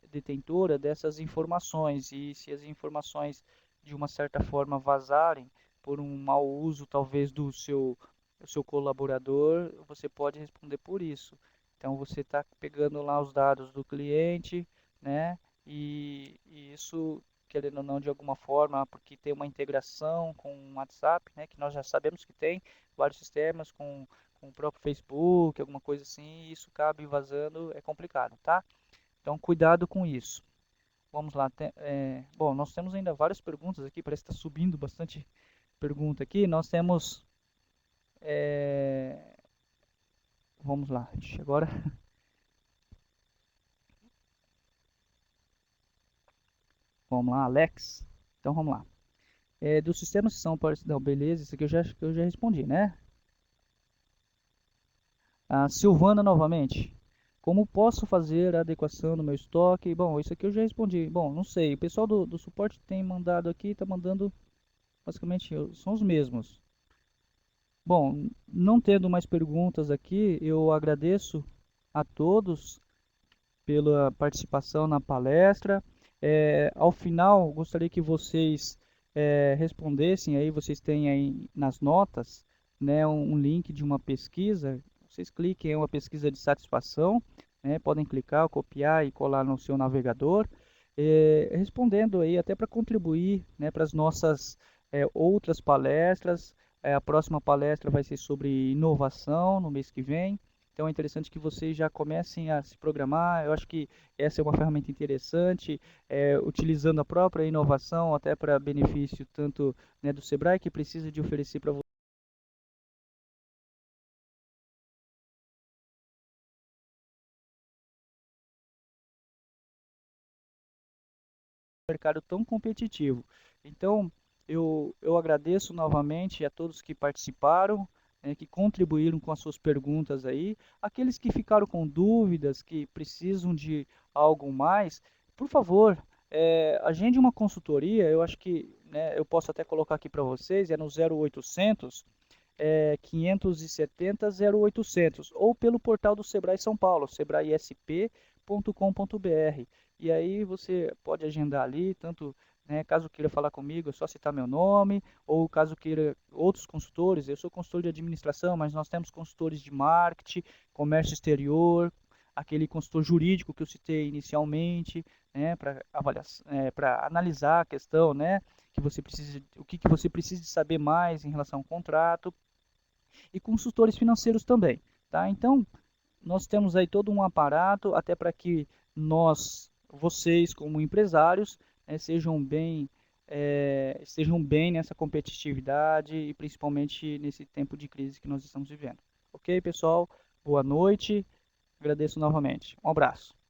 detentora dessas informações e se as informações de uma certa forma vazarem por um mau uso talvez do seu colaborador, você pode responder por isso. Então você está pegando lá os dados do cliente, né? E isso, querendo ou não, de alguma forma, porque tem uma integração com o WhatsApp, né? Que nós já sabemos que tem vários sistemas com o próprio Facebook, alguma coisa assim, e isso cabe vazando, é complicado, tá? Então cuidado com isso. Vamos lá. Bom, nós temos ainda várias perguntas aqui, parece que está subindo bastante pergunta aqui. Nós temos. é, Vamos lá. Agora. Vamos lá, Alex. Então vamos lá. Dos sistemas que são Não, beleza, isso aqui eu já respondi, né? A Silvana novamente. Como posso fazer a adequação do meu estoque? Bom, isso aqui eu já respondi. Bom, não sei. O pessoal do suporte tem mandado aqui, está mandando basicamente são os mesmos. Bom, não tendo mais perguntas aqui, eu agradeço a todos pela participação na palestra. Ao final, gostaria que vocês respondessem aí, vocês têm aí nas notas, né, um link de uma pesquisa. Vocês cliquem em uma pesquisa de satisfação, né, podem clicar, copiar e colar no seu navegador, respondendo aí até para contribuir, né, para as nossas outras palestras. A próxima palestra vai ser sobre inovação no mês que vem. Então é interessante que vocês já comecem a se programar. Eu acho que essa é uma ferramenta interessante, utilizando a própria inovação até para benefício tanto, né, do Sebrae, que precisa de oferecer para você um mercado tão competitivo. Então eu agradeço novamente a todos que participaram, né, que contribuíram com as suas perguntas aí. Aqueles que ficaram com dúvidas, que precisam de algo mais, por favor, agende uma consultoria. Eu acho que, né, eu posso até colocar aqui para vocês, é no 0800 570 0800 ou pelo portal do Sebrae São Paulo, sebraesp.com.br. E aí você pode agendar ali, tanto né? Caso queira falar comigo, é só citar meu nome, ou caso queira outros consultores, eu sou consultor de administração, mas nós temos consultores de marketing, comércio exterior, aquele consultor jurídico que eu citei inicialmente, né, para avaliar, para analisar a questão, né, que você precisa, o que você precisa de saber mais em relação ao contrato, e consultores financeiros também, tá? Então, nós temos aí todo um aparato até para que vocês como empresários, estejam bem nessa competitividade e principalmente nesse tempo de crise que nós estamos vivendo. Ok, pessoal? Boa noite. Agradeço novamente. Um abraço.